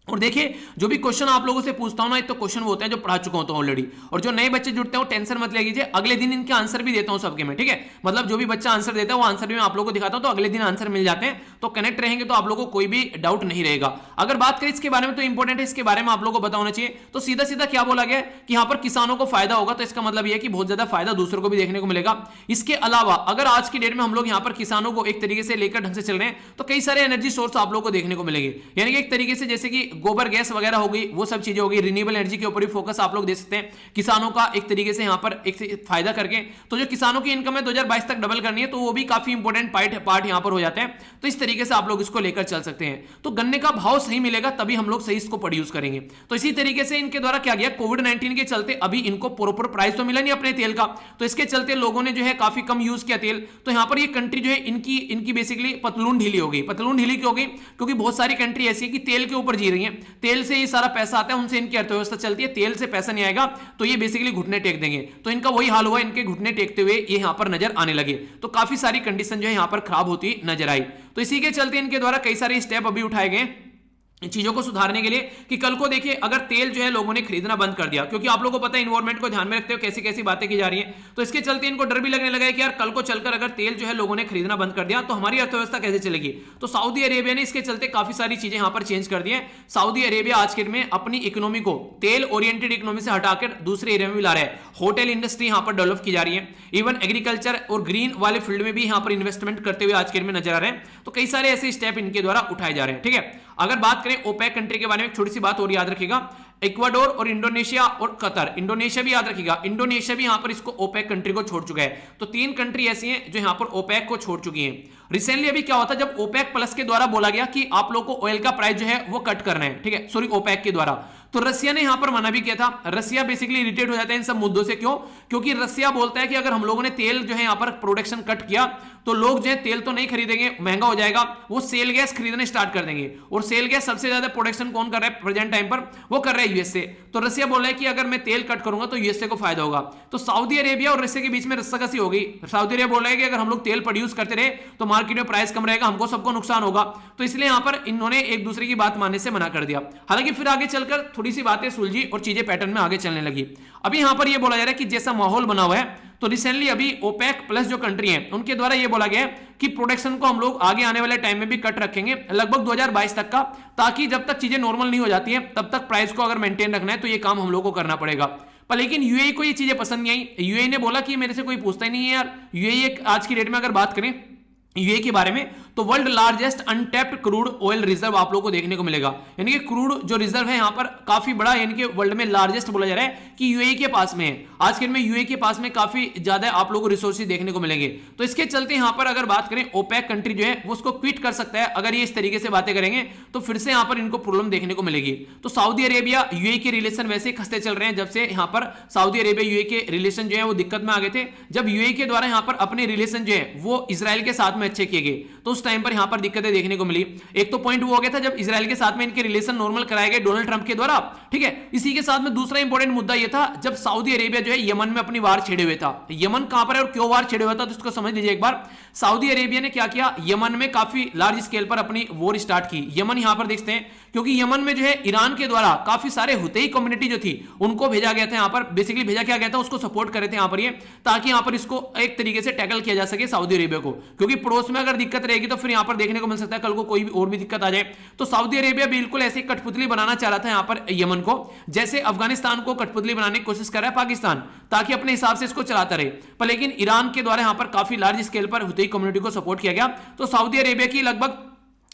और देखिए जो भी क्वेश्चन आप लोगों से पूछता हूं ना, तो क्वेश्चन वो होते हैं जो पढ़ा चुका होता हूं ऑलरेडी, और जो नए बच्चे जुड़ते हैं वो टेंशन मत लीजिए, अगले दिन इनके आंसर भी देता हूं सबके में, ठीक है। मतलब जो भी बच्चा आंसर देता है वो आंसर भी मैं आप लोगों को दिखाता हूं, तो अगले दिन आंसर मिल जाते हैं। तो कनेक्ट रहेंगे तो आप लोगों को कोई भी डाउट नहीं रहेगा। अगर बात करें इसके बारे में तो इंपॉर्टेंट है, इसके बारे में आप लोगों को पता होना चाहिए। तो सीधा सीधा क्या बोला गया कि यहां पर किसानों को फायदा होगा, तो इसका मतलब यह है कि बहुत ज्यादा फायदा दूसरों को भी देखने को मिलेगा। इसके अलावा अगर आज की डेट में हम लोग यहां पर किसानों को एक तरीके से लेकर ढंग से चल रहे हैं तो कई सारे एनर्जी सोर्स आप लोगों को देखने को मिलेंगे, यानी कि एक तरीके से जैसे कि गोबर गैस वगैरह हो गई, वो सब चीजें हो गई। रिन्यूएबल एनर्जी के ऊपर भी फोकस आप लोग दे सकते हैं किसानों का एक तरीके से यहां पर एक फायदा करके। तो जो किसानों की इनकम है 2022 तक डबल करनी है, तो वो भी काफी इंपॉर्टेंट पार्ट यहां पर हो जाते हैं। तो इस तरीके से आप लोग इसको लेकर चल सकते हैं। तो गन्ने का भाव सही मिलेगा तभी हम लोग सही इसको प्रोड्यूस करेंगे। तो इसी तरीके से इनके द्वारा क्या गया, कोविड-19 के चलते अभी इनको प्रॉपर प्राइस तो मिला नहीं अपने तेल का, तो इसके चलते लोगों ने जो है काफी कम यूज किया तेल। तो यहां पर ये कंट्री जो है इनकी बेसिकली पतलून ढीली हो गई। पतलून ढीली क्यों हो गई, क्योंकि बहुत सारी कंट्री ऐसी है कि तेल के ऊपर जी रही है, तेल से ये सारा पैसा आता है, उनसे इनकी अर्थव्यवस्था चलती है, तेल से पैसा नहीं आएगा तो ये बेसिकली घुटने टेक देंगे। तो इनका वही हाल हुआ, इनके घुटने टेकते हुए ये यहां पर नजर आने लगे। तो काफी सारी कंडीशन जो है यहां पर खराब होती नजर आई। तो इसी के चलते इनके द्वारा कई सारे स्टेप अभी उठाए गए चीजों को सुधारने के लिए कि कल को देखिए अगर तेल जो है लोगों ने खरीदना बंद कर दिया, क्योंकि आप लोगों को पता है इन्वायरमेंट को ध्यान में रखते हुए कैसी कैसी बातें की जा रही हैं, तो इसके चलते इनको डर भी लगने लगा है कि यार कल को चलकर अगर तेल जो है लोगों ने खरीदना बंद कर दिया तो हमारी अर्थव्यवस्था कैसे चलेगी। तो सऊदी अरेबिया ने इसके चलते काफी सारी चीजें यहां पर चेंज कर दी है। सऊदी अरेबिया आज के दिन में अपनी इकोनॉमी को तेल ओरिएंटेड इकोनॉमी से हटाकर दूसरे एरिया में भी ला रहा है। होटल इंडस्ट्री यहां पर डेवलप की जा रही है, इवन एग्रीकल्चर और ग्रीन वाले फील्ड में भी यहां पर इन्वेस्टमेंट करते हुए आज के दिन में नजर आ रहे हैं। तो कई सारे ऐसे स्टेप इनके द्वारा उठाए जा रहे हैं, ठीक है। अगर बात करें ओपेक कंट्री के बारे में, एक छोटी सी बात और याद रखिएगा, इक्वाडोर और इंडोनेशिया और कतर, इंडोनेशिया भी याद रखिएगा, इंडोनेशिया भी यहां पर इसको ओपेक कंट्री को छोड़ चुका है। तो 3 कंट्री ऐसी हैं जो यहां पर ओपेक को छोड़ चुकी हैं। रिसेंटली अभी क्या होता जब ओपेक प्लस के द्वारा बोला गया कि आप लोग को ऑयल का प्राइस जो है वो कट करना है, ठीक है, सॉरी ओपेक के द्वारा, तो रसिया ने यहां पर मना भी किया था। रसिया बेसिकली इरिटेट हो जाता है इन सब मुद्दों से, क्यों, क्योंकि रसिया बोलता है कि अगर हम लोगों ने तेल जो है यहां पर प्रोडक्शन कट किया तो लोग जो है तेल तो नहीं खरीदेंगे, महंगा हो जाएगा, वो सेल गैस खरीदने स्टार्ट कर देंगे। और सेल गैस सबसे ज्यादा प्रोडक्शन कौन कर रहा है प्रेजेंट टाइम पर, वो कर रहा है यूएसए। तो रसिया बोल रहा है कि अगर मैं तेल कट करूंगा तो यूएसए को फायदा होगा। तो सऊदी अरेबिया और रसिया के बीच में रस्साकसी हो गई। सऊदी अरेबिया बोल रहा है कि अगर हम लोग तेल प्रोड्यूस करते रहे तो मार्केट में प्राइस कम रहेगा, हमको सबको नुकसान होगा। तो इसलिए यहां पर इन्होंने एक दूसरे की बात मानने से मना कर दिया। हालांकि फिर आगे चलकर थोड़ी सी बातें सुलझी और चीजें पैटर्न में आगे चलने लगी। अभी यहां पर यह बोला जा रहा है कि जैसा माहौल बना हुआ है, तो रिसेंटली अभी ओपेक प्लस जो कंट्री है उनके द्वारा यह बोला गया है कि प्रोडक्शन को हम लोग आगे आने वाले टाइम में भी कट रखेंगे लगभग 2022 तक का, ताकि जब तक चीजें नॉर्मल नहीं हो जाती हैं तब तक प्राइस को अगर मेंटेन रखना है तो ये काम हम लोग को करना पड़ेगा। पर लेकिन यूएई को ये चीजें पसंद नहीं आई। यूएई ने बोला कि मेरे से कोई पूछता ही नहीं है यार। यूएई आज की डेट में अगर बात करें यूए के बारे में, तो world largest untapped crude oil reserve आप लोगों को देखने को मिलेगा। यानी कि क्रूड जो रिजर्व है यहां पर काफी बड़ा, यानी कि वर्ल्ड में लार्जेस्ट बोला जा रहा है कि यूए के पास में है। आज के दिन में यूए के पास में काफी ज्यादा आप लोगों को रिसोर्सेज देखने को मिलेंगे। तो इसके चलते यहां पर अगर बात करें, ओपेक कंट्री जो है वो उसको क्विट कर सकता है। अगर ये इस तरीके से बातें करेंगे तो फिर से यहां पर इनको प्रॉब्लम देखने को मिलेगी। तो सऊदी अरेबिया यूए के रिलेशन वैसे खस्ते चल रहे हैं जब से यहां पर सऊदी अरेबिया यूए के रिलेशन जो है वो दिक्कत में आ गए थे। जब यूए के द्वारा यहां पर अपने रिलेशन जो है वो इजराइल के साथ में अच्छे किए गए, तो उस टाइम पर यहां पर दिक्कतें देखने को मिली। एक तो पॉइंट वो हो गया था जब इजराइल के साथ में इनके रिलेशन नॉर्मल कराए गए डोनाल्ड ट्रंप के द्वारा, ठीक है। इसी के साथ में दूसरा इंपॉर्टेंट मुद्दा यह था जब सऊदी अरेबिया जो है यमन में अपनी वार छेड़े हुए था। यमन कहां पर है और क्यों वार छेड़े हुआ था, तो इसको समझ लीजिए एक बार। सऊदी अरेबिया ने क्या किया, यमन में काफी लार्ज स्केल पर अपनी वॉर स्टार्ट की। यमन यहां पर देखते हैं, क्योंकि यमन में जो है ईरान के द्वारा काफी सारे हुतई कम्युनिटी जो थी उनको भेजा गया था यहां पर। बेसिकली भेजा क्या गया था, उसको सपोर्ट करे थे यहां पर ये, ताकि यहां पर इसको एक तरीके से टैकल किया जा सके सऊदी अरेबिया को। क्योंकि पड़ोस में अगर दिक्कत रहेगी तो फिर यहां पर देखने को मिल सकता है कल को कोई भी और भी दिक्कत आ जाए। तो सऊदी अरेबिया बिल्कुल ऐसी कठपुतली बनाना चाह रहा था यहां पर यमन को, जैसे अफगानिस्तान को कठपुतली बनाने की कोशिश कर रहा है पाकिस्तान, ताकि अपने हिसाब से इसको चलाता रहे। पर लेकिन ईरान के द्वारा यहां पर काफी लार्ज स्केल पर हुतई कम्युनिटी को सपोर्ट किया गया। तो सऊदी अरेबिया की लगभग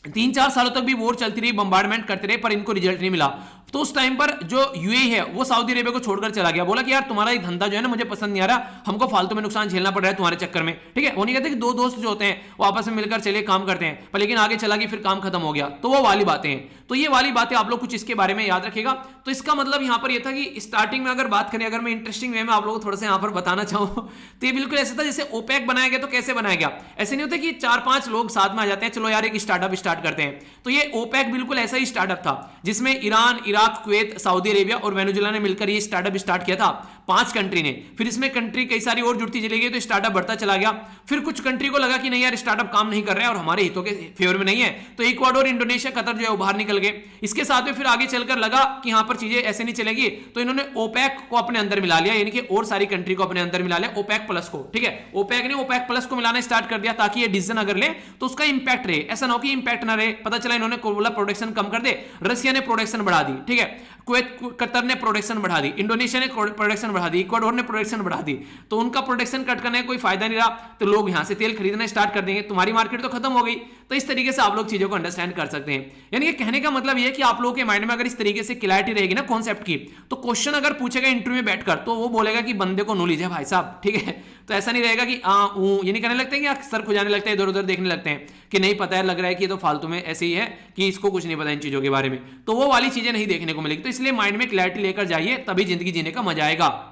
3-4 सालों तक भी वॉर चलती रही, बम्बार्डमेंट करते रहे, पर इनको रिजल्ट नहीं मिला। तो उस टाइम पर जो यूएई है वो सऊदी अरेबिया को छोड़कर चला गया। बोला कि यार तुम्हारा ये धंधा जो है ना मुझे पसंद नहीं आ रहा, हमको फालतू में नुकसान झेलना पड़ रहा है तुम्हारे चक्कर में, ठीक है। वो नहीं कहते कि दो दोस्त जो होते हैं वो आपस में मिलकर चले काम करते हैं, पर लेकिन आगे चला कि फिर काम खत्म हो गया। तो वो वाली बातें हैं। तो ये वाली बातें आप लोग कुछ इसके बारे में याद रखेगा। तो इसका मतलब यहां पर यह था कि स्टार्टिंग में अगर बात करें, अगर मैं इंटरेस्टिंग वे में आप लोगों को थोड़ा सा यहां पर बताना चाहूं, तो ये बिल्कुल ऐसा था जैसे ओपेक बनाया गया। तो कैसे बनाया गया, ऐसे नहीं होता कि 4-5 लोग साथ में आ जाते हैं, चलो यार एक स्टार्टअप स्टार्ट करते हैं। तो ये ओपेक बिल्कुल ऐसा ही स्टार्टअप था जिसमें Iran, Iraq, Kuwait, Saudi Arabia और वेनेजुएला ने मिलकर ये स्टार्टअप स्टार्ट किया था, 5 कंट्री ने। फिर इसमें कंट्री कई सारी और जुड़ती चली गई, तो स्टार्टअप बढ़ता चला गया। फिर कुछ कंट्री को लगा कि नहीं यार स्टार्टअप काम नहीं कर रहा है और हमारे हितों के फेवर में नहीं है, तो इक्वाडोर, इंडोनेशिया, कतर जो है बाहर निकल गए। इसके साथ में फिर आगे चलकर लगा कि यहां पर चीजें ऐसे नहीं चलेगी, तो इन्होंने ओपेक को अपने अंदर मिला लिया, यानी कि और सारी कंट्री को अपने अंदर मिला लिया, ओपेक प्लस को, ठीक है। ओपेक ने ओपेक प्लस को मिलाना स्टार्ट कर दिया ताकि ये डिसीजन अगर ले तो उसका इंपैक्ट रहे, ऐसा ना हो कि इंपैक्ट ना रहे। पता चला इन्होंने बोला प्रोडक्शन कम कर दे, रशिया ने प्रोडक्शन बढ़ा दी, ठीक है। कुवैत, कतर ने प्रोडक्शन बढ़ा दी, इंडोनेशिया ने प्रोडक्शन बढ़ा दी, इक्वाडोर ने प्रोडक्शन बढ़ा दी। तो उनका प्रोडक्शन कट करने का कोई फायदा नहीं रहा, तो लोग यहां से तेल खरीदना स्टार्ट कर देंगे, तुम्हारी मार्केट तो खत्म हो गई। तो इस तरीके से आप लोग चीजों को अंडरस्टैंड कर सकते हैं। यानी कि कहने का मतलब यह है कि आप लोगों के माइंड में अगर इस तरीके से क्लैरिटी रहेगी ना कॉन्सेप्ट की, तो क्वेश्चन अगर पूछेगा इंटरव्यू में बैठकर, तो वो बोलेगा कि बंदे को नॉलेज है भाई साहब, ठीक है। तो ऐसा नहीं रहेगा कि ये नहीं करने लगते हैं कि सर खुजाने लगते हैं, इधर उधर देखने लगते हैं कि नहीं पता है, लग रहा है कि ये तो फालतू में ऐसे ही है कि इसको कुछ नहीं पता इन चीजों के बारे में। तो वो वाली चीजें नहीं देखने को मिलेगी। तो इसलिए माइंड में क्लैरिटी लेकर जाइए, तभी जिंदगी जीने का मजा आएगा।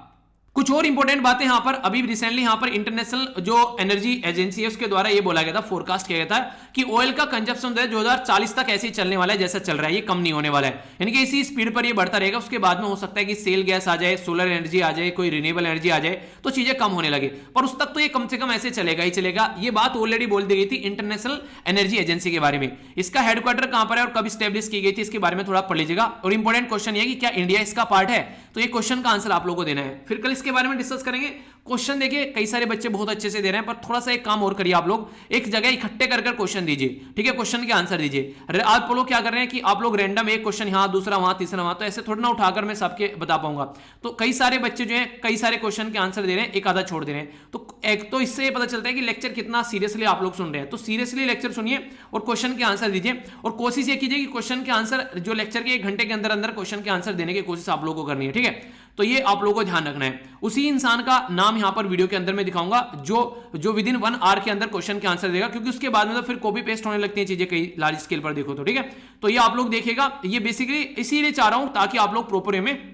कुछ और इंपॉर्टेंट बातें यहां पर अभी रिसेंटली यहां पर इंटरनेशनल जो एनर्जी एजेंसी है उसके द्वारा ये बोला गया था, फोरकास्ट किया गया था कि ऑयल का कंजप्शन 2040 तक ऐसे ही चलने वाला है जैसा चल रहा है, ये कम नहीं होने वाला है। यानी कि इसी स्पीड पर ये बढ़ता रहेगा। उसके बाद में हो सकता है कि सेल गैस आ जाए, सोलर एनर्जी आ जाए, कोई रिन्यूएबल एनर्जी आ जाए, तो चीजें कम होने लगे। पर उस तक तो ये कम से कम ऐसे चलेगा ही चलेगा। ये बात ऑलरेडी बोल दी गई थी इंटरनेशनल एनर्जी एजेंसी के बारे में। इसका हेडक्वार्टर कहां पर है और कब स्टैब्लिश की गई थी, इसके बारे में थोड़ा पढ़ लीजिएगा। और इंपॉर्टेंट क्वेश्चन ये कि क्या इंडिया इसका पार्ट है, तो ये क्वेश्चन का आंसर आप लोगों को देना है। फिर कल इसके बारे में डिस्कस करेंगे। क्वेश्चन देखिए कई सारे बच्चे बहुत अच्छे से दे रहे हैं, पर थोड़ा सा एक काम और करिए, आप लोग एक जगह इकट्ठे कर क्वेश्चन दीजिए, ठीक है। क्वेश्चन के आंसर दीजिए। आप लोग क्या कर रहे हैं कि आप लोग रैंडम एक क्वेश्चन यहां, दूसरा वहां, तीसरा वहां, तो ऐसे थोड़ा ना उठाकर मैं सबके बता पाऊंगा। तो कई सारे बच्चे जो हैं कई सारे क्वेश्चन के आंसर दे रहे हैं, एक आधा छोड़ दे रहे हैं। तो एक तो इससे पता चलता है कि लेक्चर कितना सीरियसली आप लोग सुन रहे हैं। तो सीरियसली लेक्चर सुनिए और क्वेश्चन के आंसर दीजिए, और कोशिश ये कीजिए कि क्वेश्चन के आंसर जो लेक्चर के 1 घंटे के अंदर अंदर क्वेश्चन के आंसर देने की कोशिश आप लोगों को करनी है, ठीक है। तो ये आप लोगों को ध्यान रखना है। उसी इंसान का नाम यहां पर वीडियो के अंदर मैं दिखाऊंगा जो विद इन 1 आवर के अंदर क्वेश्चन के आंसर देगा, क्योंकि उसके बाद में तो फिर कॉपी पेस्ट होने लगती है चीजें कई लार्ज स्केल पर देखो तो, ठीक है। तो ये आप लोग देखेगा, ये बेसिकली इसीलिए चाह रहा हूं ताकि आप लोग प्रॉपर वे में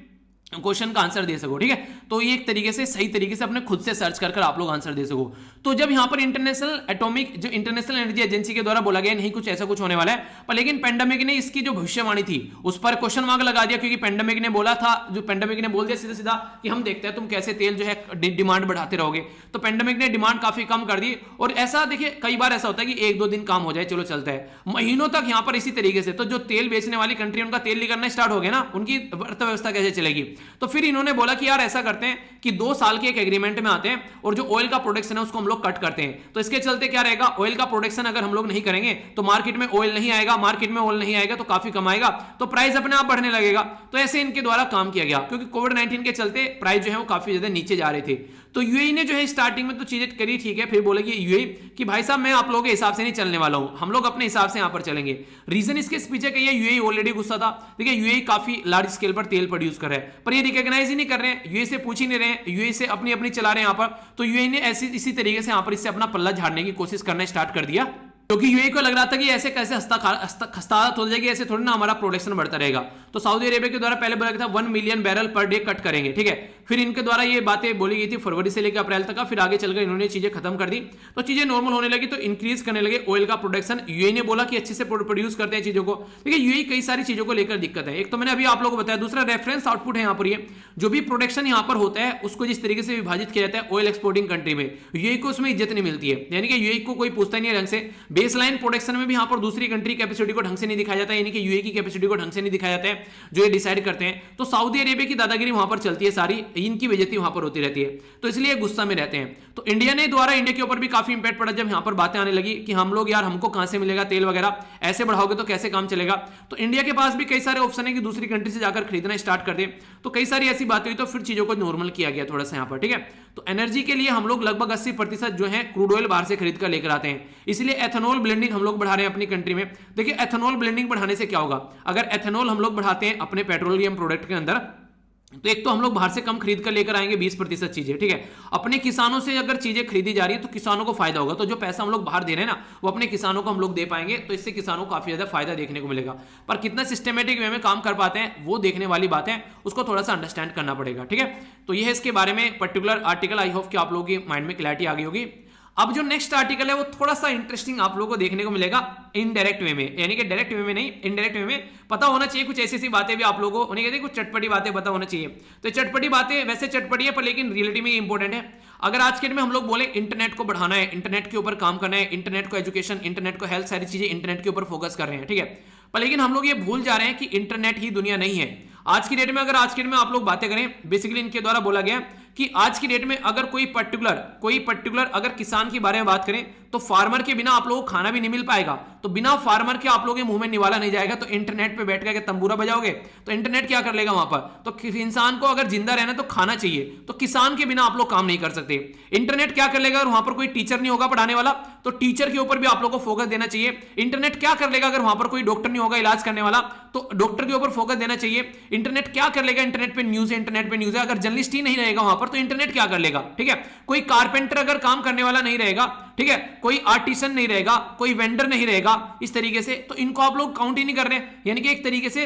क्वेश्चन का आंसर दे सको, ठीक है। तो ये एक तरीके से सही तरीके से अपने खुद से सर्च कर आप लोग आंसर दे सको। तो जब यहां पर इंटरनेशनल एटॉमिक जो इंटरनेशनल एनर्जी एजेंसी के द्वारा बोला गया नहीं कुछ ऐसा कुछ होने वाला है, पर लेकिन पेंडेमिक ने इसकी जो भविष्यवाणी थी उस पर क्वेश्चन मार्क लगा दिया, क्योंकि पेंडेमिक ने बोला था, जो पेंडेमिक ने बोल दिया सीधा सीधा कि हम देखते हैं तुम कैसे तेल जो है डिमांड बढ़ाते रहोगे। तो पेंडेमिक ने डिमांड काफी कम कर दी। और ऐसा देखिए कई बार ऐसा होता है कि 1-2 दिन काम हो जाए, चलो चलता है, महीनों तक यहां पर इसी तरीके से। तो जो तेल बेचने वाली कंट्री उनका तेल निकलना स्टार्ट हो गया ना, उनकी अर्थव्यवस्था कैसे चलेगी। तो फिर इन्होंने बोला कि यार ऐसा करते हैं कि 2 साल के एक एग्रीमेंट में आते हैं और जो ऑयल का प्रोडक्शन है उसको हम लोग कट करते हैं। तो इसके चलते क्या रहेगा, ऑयल का प्रोडक्शन अगर हम लोग नहीं करेंगे तो मार्केट में ऑयल नहीं आएगा, मार्केट में ऑयल नहीं आएगा तो काफी कम आएगा, तो प्राइस अपने आप बढ़ने लगेगा। तो ऐसे इनके द्वारा काम किया गया, क्योंकि कोविड-19 के चलते प्राइस जो है वो काफी ज्यादा नीचे जा रहे थे। तो यूएई ने जो है स्टार्टिंग में तो चीजें करी, ठीक है, फिर बोलेगी यूएई कि भाई साहब मैं आप लोगों के हिसाब से नहीं चलने वाला हूं, हम लोग अपने हिसाब से यहां पर चलेंगे। रीजन इसके पीछे कही है, यूएई ऑलरेडी गुस्सा था। देखिए यूएई काफी लार्ज स्केल पर तेल प्रोड्यूस कर रहा है, पर ये रिकॉग्नाइज ही नहीं कर रहे हैं, यूएई से पूछ ही नहीं रहे हैं, यूएई से अपनी अपनी चला रहे हैं यहां पर। तो यूएई ने ऐसी इसी तरीके से यहां पर इससे अपना पल्ला झाड़ने की कोशिश करना स्टार्ट कर दिया, क्योंकि यूएई को लग रहा था कि ऐसे कैसे खस्ताहालत हो जाएगी, ऐसे थोड़ी ना हमारा प्रोडक्शन बढ़ता रहेगा। तो सऊदी अरेबिया के द्वारा पहले बोला गया था 1 million barrel per day cut करेंगे, ठीक है। फिर इनके द्वारा ये बातें बोली गई थी फरवरी से लेकर अप्रैल तक का, फिर आगे चलकर इन्होंने चीजें खत्म कर दी, तो चीजें नॉर्मल होने लगी, तो इंक्रीज करने लगे ऑयल का प्रोडक्शन। यूएई ने बोला कि अच्छे से प्रोड्यूस करते हैं चीजों को। देखिए यूएई कई सारी चीजों को लेकर दिक्कत है, एक तो मैंने अभी आप लोगों को बताया, दूसरा रेफरेंस आउटपुट है यहाँ पर, ये जो भी प्रोडक्शन यहाँ पर होता है उसको जिस तरीके से विभाजित किया जाता है ऑयल एक्सपोर्टिंग कंट्री में, यूएई को उसमें इज्जत नहीं मिलती है, यानी कि यूएई को कोई पूछता नहीं है ढंग से। बेस लाइन प्रोडक्शन में भी यहाँ पर दूसरी कंट्री कैपेसिटी को ढंग से नहीं दिखाया जाता है, यानी कि यूएई की कैपेसिटी को ढंग से नहीं दिखाया जाता है, जो ये डिसाइड करते हैं। तो सऊदी अरेबिया की दादागिरी वहां पर चलती है सारी, इनकी बेइज्जती वहां पर होती रहती है, तो इसलिए गुस्सा में रहते हैं। तो इंडिया के ऊपर भी काफी इंपैक्ट पड़ा जब यहां पर बातें आने लगी कि हम लोग यार हमको कहां से मिलेगा तेल वगैरह, ऐसे बढ़ाओगे तो कैसे काम चलेगा। तो इंडिया के पास भी कई सारे ऑप्शन है कि दूसरी कंट्री से जाकर खरीदना स्टार्ट कर दे, तो कई सारी ऐसी बातें हुई, तो फिर चीजों को नॉर्मल किया गया थोड़ा सा यहां पर, ठीक है। तो एनर्जी के लिए हम लोग लगभग 80% जो है क्रूड ऑयल बाहर से खरीद कर लेकर आते हैं, इसलिए एथेनॉल ब्लेंडिंग हम लोग बढ़ा रहे हैं अपनी कंट्री में। देखिए एथेनॉल ब्लेंडिंग बढ़ाने से क्या होगा, अगर एथेनॉल हम लोग बढ़ाते हैं अपने पेट्रोलियम प्रोडक्ट के अंदर, तो एक तो हम लोग बाहर से कम खरीद कर लेकर आएंगे 20% चीजें, ठीक है। अपने किसानों से अगर चीजें खरीदी जा रही है तो किसानों को फायदा होगा, तो जो पैसा हम लोग बाहर दे रहे हैं ना वो अपने किसानों को हम लोग दे पाएंगे, तो इससे किसानों को काफी ज्यादा फायदा देखने को मिलेगा। पर कितना सिस्टमेटिक वे में काम कर पाते हैं वो देखने वाली बात है, उसको थोड़ा सा अंडरस्टैंड करना पड़ेगा, ठीक है। तो ये है इसके बारे में पर्टिकुलर आर्टिकल, आई होप कि आप लोगों की माइंड में क्लैरिटी आ गई होगी। अब जो नेक्स्ट आर्टिकल है वो थोड़ा सा इंटरेस्टिंग आप लोगों को देखने को मिलेगा इनडायरेक्ट वे में, यानी कि डायरेक्ट वे में नहीं, इनडायरेक्ट वे में पता होना चाहिए कुछ ऐसी ऐसी बातें भी आप लोगों को, उन्हें कहते हैं कुछ चटपटी बातें पता होना चाहिए। तो चटपटी बातें वैसे चटपटी है पर लेकिन रियलिटी में इंपॉर्टेंट है। अगर आज के डेट में हम लोग बोले इंटरनेट को बढ़ाना है, इंटरनेट के ऊपर काम करना है, इंटरनेट को एजुकेशन, इंटरनेट को हेल्थ, सारी चीजें इंटरनेट के ऊपर फोकस कर रहे हैं, ठीक है। पर लेकिन हम लोग ये भूल जा रहे हैं कि इंटरनेट ही दुनिया नहीं है आज की डेट में। अगर आज की डेट में आप लोग बातें करें, बेसिकली इनके द्वारा बोला गया कि आज की डेट में अगर कोई पर्टिकुलर अगर किसान के बारे में बात करें तो फार्मर के बिना आप लोगों को खाना भी नहीं मिल पाएगा, तो बिना फार्मर के आप लोगों के मुंह में निवाला नहीं जाएगा। तो इंटरनेट पे बैठ करके तंबूरा बजाओगे तो इंटरनेट क्या कर लेगा वहां पर। तो इंसान को अगर जिंदा रहना तो खाना चाहिए, तो किसान के बिना आप लोग काम नहीं कर सकते। इंटरनेट क्या कर लेगा अगर वहां पर कोई टीचर नहीं होगा पढ़ाने वाला, तो टीचर के ऊपर भी आप लोग को फोकस देना चाहिए। इंटरनेट क्या कर लेगा अगर वहां पर कोई डॉक्टर नहीं होगा इलाज करने वाला, तो डॉक्टर के ऊपर फोकस देना चाहिए। इंटरनेट क्या कर लेगा, इंटरनेट पे न्यूज है, इंटरनेट पे न्यूज है, अगर जर्नलिस्ट ही नहीं रहेगा वहां पर तो इंटरनेट क्या कर लेगा, ठीक है। कोई कारपेंटर अगर काम करने वाला नहीं रहेगा, ठीक है, कोई आर्टिसन नहीं रहेगा, कोई वेंडर नहीं रहेगा, इस तरीके से, तो इनको आप लोग काउंट ही नहीं कर रहे हैं। यानी कि एक तरीके से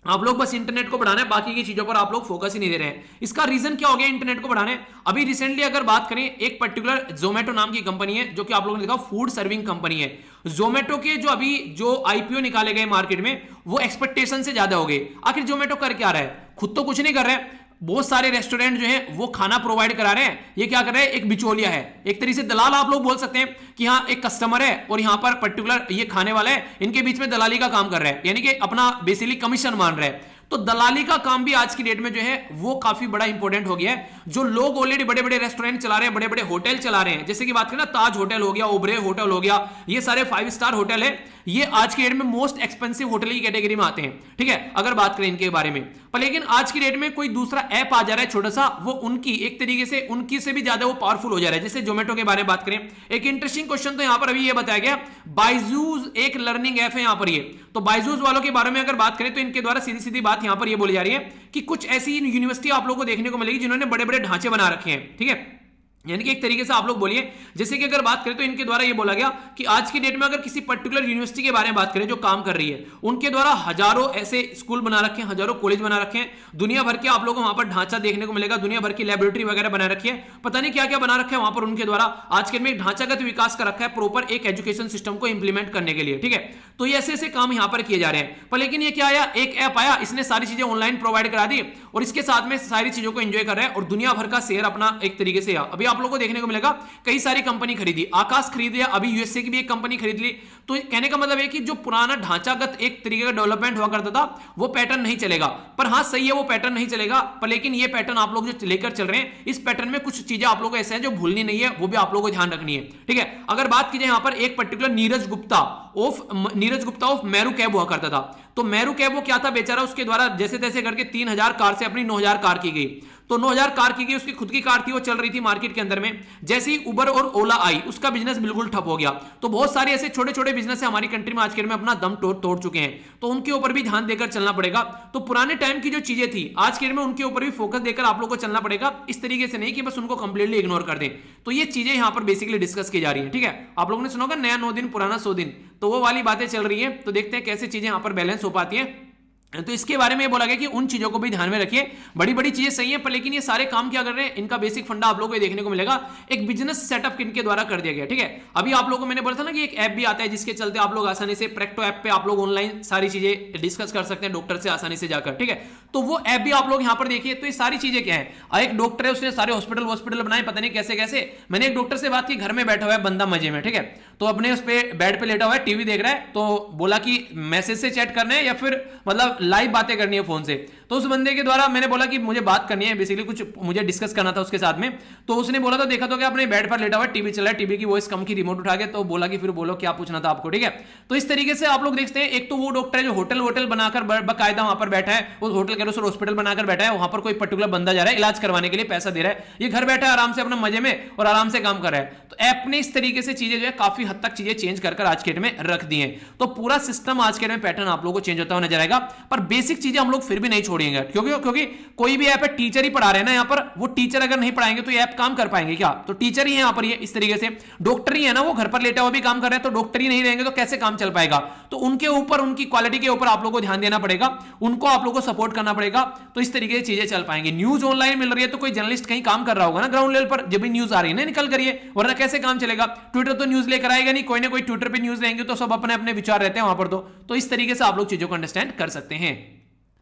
आप लोग बस इंटरनेट को बढ़ाना है, बाकी की चीजों पर आप लोग फोकस ही नहीं दे रहे हैं। इसका रीजन क्या हो गया इंटरनेट को बढ़ाने। अभी रिसेंटली अगर बात करें, एक पर्टिकुलर जोमेटो नाम की कंपनी है जो कि आप लोगों ने देखा फूड सर्विंग कंपनी है। जोमेटो के जो आईपीओ निकाले गए मार्केट में वो एक्सपेक्टेशन से ज्यादा हो गए। आखिर जोमेटो कर क्या रहा है, खुद तो कुछ नहीं कर रहा है, बहुत सारे रेस्टोरेंट जो हैं वो खाना प्रोवाइड करा रहे हैं। ये क्या कर रहे हैं, एक बिचौलिया है, एक तरीके से दलाल आप लोग बोल सकते हैं कि हाँ एक कस्टमर है और यहाँ पर पर्टिकुलर ये खाने वाला है, इनके बीच में दलाली का काम कर रहा है, यानी कि अपना बेसिकली कमीशन मान रहा है। तो दलाली का काम भी आज की डेट में जो है वो काफी बड़ा इंपॉर्टेंट हो गया है। जो लोग ऑलरेडी बड़े बड़े रेस्टोरेंट चला रहे हैं, बड़े बड़े होटल चला रहे हैं, जैसे कि बात करें ना ताज होटल हो गया, ओबरे होटल हो गया, ये सारे 5 स्टार होटल है, ये आज की डेट में मोस्ट एक्सपेंसिव होटल की कैटेगरी में आते हैं, ठीक है, अगर बात करें इनके बारे में। पर लेकिन आज की डेट में कोई दूसरा ऐप आ जा रहा है छोटा सा, वो उनकी एक तरीके से उनकी से भी ज्यादा वो पावरफुल हो जा रहा है। जैसे जोमेटो के बारे में बात करें, एक इंटरेस्टिंग क्वेश्चन तो यहां पर अभी ये बताया गया, बायजूस एक लर्निंग ऐप है यहां पर ये। तो बायजूस वालों के बारे में अगर बात करें तो इनके द्वारा सीधी सीधी बात यहां पर ये बोली जा रही है कि कुछ ऐसी यूनिवर्सिटी आप लोगों को देखने को मिलेगी जिन्होंने बड़े बड़े ढांचे बना रखे हैं, ठीक है, यानी कि एक तरीके से आप लोग बोलिए, जैसे कि अगर बात करें तो इनके द्वारा ये बोला गया कि आज की डेट में अगर किसी पर्टिकुलर यूनिवर्सिटी के बारे में बात करें जो काम कर रही है, उनके द्वारा हजारों ऐसे स्कूल बना रखे हैं, हजारों कॉलेज बना रखे हैं, दुनिया भर के आप लोगों को वहां पर ढांचा देखने को मिलेगा, दुनिया भर की लैबोरेटरी वगैरह बना रखी है, पता नहीं क्या क्या बना रखा है वहां पर उनके द्वारा। आज के डेट में ढांचागत विकास कर रखा है प्रॉपर एक एजुकेशन सिस्टम को इंप्लीमेंट करने के लिए, ठीक है। तो ये ऐसे ऐसे काम यहां पर किए जा रहे हैं। पर लेकिन ये क्या आया, एक ऐप आया, इसने सारी चीजें ऑनलाइन प्रोवाइड करा दी और इसके साथ में सारी चीजों को एंजॉय कर रहा है और दुनिया भर का शेयर अपना एक तरीके से। अभी आप लोगों को देखने को मिलेगा कई सारी कंपनी खरीदी, आकाश खरीद लिया, अभी यूएसए की भी एक कंपनी खरीद ली। तो कहने का मतलब है कि जो पुराना ढांचागत एक तरीके का डेवलपमेंट हुआ करता था वो पैटर्न नहीं चलेगा। पर हां सही है, वो पैटर्न नहीं चलेगा, पर लेकिन ये पैटर्न आप लोग जो लेकर चल रहे हैं, इस पैटर्न में कुछ चीजें आप लोगों को ऐसे हैं जो भूलनी नहीं है, वो भी आप लोगों को ध्यान रखनी है। ठीक है, अगर बात की जाए यहां पर एक particular Neeraj Gupta of Meru cab हुआ करता था। तो मेरू कैब वो क्या था बेचारा, उसके द्वारा जैसे तैसे करके 3000 कार से अपनी 9000 कार की गई। तो 9000 कार की गई, उसकी खुद की कार थी, वो चल रही थी मार्केट के अंदर में। जैसे ही उबर और ओला आई, उसका बिजनेस बिल्कुल ठप हो गया। तो बहुत सारे ऐसे छोटे छोटे बिजनेस है हमारी कंट्री में आज के डेट में अपना दम तोड़ चुके हैं, तो उनके ऊपर भी ध्यान देकर चलना पड़ेगा। तो पुराने टाइम की जो चीजें थी आज के डेट में उनके ऊपर भी फोकस देकर आप लोग को चलना पड़ेगा, इस तरीके से नहीं कि बस उनको कंप्लीटली इग्नोर कर दें। तो ये चीजें यहां पर बेसिकली डिस्कस की जा रही है। ठीक है, आप लोगों ने सुना होगा नया 9 दिन पुराना 100 दिन, तो वो वाली बातें चल रही है। तो देखते हैं कैसे चीजें यहां पर बैलेंस हो पाती है। तो इसके बारे में बोला गया कि उन चीजों को भी ध्यान में रखिए, बड़ी बड़ी चीजें सही है, पर लेकिन ये सारे काम क्या कर रहे हैं, इनका बेसिक फंडा आप लोगों को देखने को मिलेगा, एक बिजनेस सेटअप इनके द्वारा कर दिया गया। ठीक है, अभी आप लोगों को मैंने बोला था ना कि एक ऐप भी आता है जिसके चलते आप लोग आसानी से प्रेक्टो ऐप पे आप लोग ऑनलाइन सारी चीजें डिस्कस कर सकते हैं डॉक्टर से आसानी से जाकर। ठीक है, तो वो ऐप भी आप लोग यहां पर देखिए। तो ये सारी चीजें क्या है, एक डॉक्टर है, उसने सारे हॉस्पिटल बनाए, पता नहीं कैसे कैसे। मैंने एक डॉक्टर से बात की, घर में बैठा हुआ है बंदा मजे में। ठीक है, तो अपने उस पे बेड पे लेटा हुआ है, टीवी देख रहा है। तो बोला कि मैसेज से चैट करना है या फिर मतलब लाइव बातें करनी है फोन से। तो उस बंदे के द्वारा मैंने बोला कि मुझे बात करनी है, बेसिकली कुछ मुझे डिस्कस करना था उसके साथ में। तो उसने बोला तो देखा तो क्या अपने बेड पर लेटा हुआ है, टीवी चल रहा है, टीवी की वॉइस कम की, रिमोट उठा के। तो बोला कि फिर बोलो क्या पूछना था आपको। ठीक है, तो इस तरीके से आप लोग देखते हैं, एक तो वो डॉक्टर है जो होटल बनाकर बाकायदा वहां पर बैठा है, उस होटल के अनुसार हॉस्पिटल बनाकर बैठा है, वहां पर कोई पर्टिकुलर बंदा जा रहा है इलाज करवाने के लिए, पैसा दे रहा है, ये घर बैठा है आराम से अपना मजे में और आराम से काम कर रहा है। तो ऐप ने इस तरीके से चीजें जो है काफी हद तक चीजें चेंज कर आज के डेट में रख दी है। तो पूरा सिस्टम आज के डेट में पैटर्न आप लोगों को चेंज होता हुआ नजर आएगा, पर बेसिक चीजें हम लोग फिर भी नहीं छोड़ेंगे, क्योंकि कोई भी ऐप है टीचर ही पढ़ा रहे हैं ना, यहां पर वो टीचर अगर नहीं पढ़ाएंगे तो ये ऐप काम कर पाएंगे क्या? तो टीचर ही है यहां पर, ये इस तरीके से डॉक्टर ही है ना, वो घर पर लेटा हुआ भी काम कर रहे हैं, तो डॉक्टर ही नहीं रहेंगे तो कैसे काम चल पाएगा? तो उनके ऊपर, उनकी क्वालिटी के ऊपर आप लोगों को ध्यान देना पड़ेगा, उनको आप लोगों को सपोर्ट करना पड़ेगा, तो इस तरीके से चीजें चल पाएंगी। न्यूज ऑनलाइन मिल रही है तो कोई जर्नलिस्ट कहीं काम कर रहा होगा ना ग्राउंड लेवल पर, जब भी न्यूज आ रही है ना निकल करिए, वरना कैसे काम चलेगा? ट्विटर तो न्यूज लेकर आएगा नहीं, कोई ना कोई ट्विटर पे न्यूज लेंगे तो सब अपने अपने विचार रहते हैं वहां पर। तो इस तरीके से आप लोग चीजों को अंडरस्टैंड कर सकते हैं।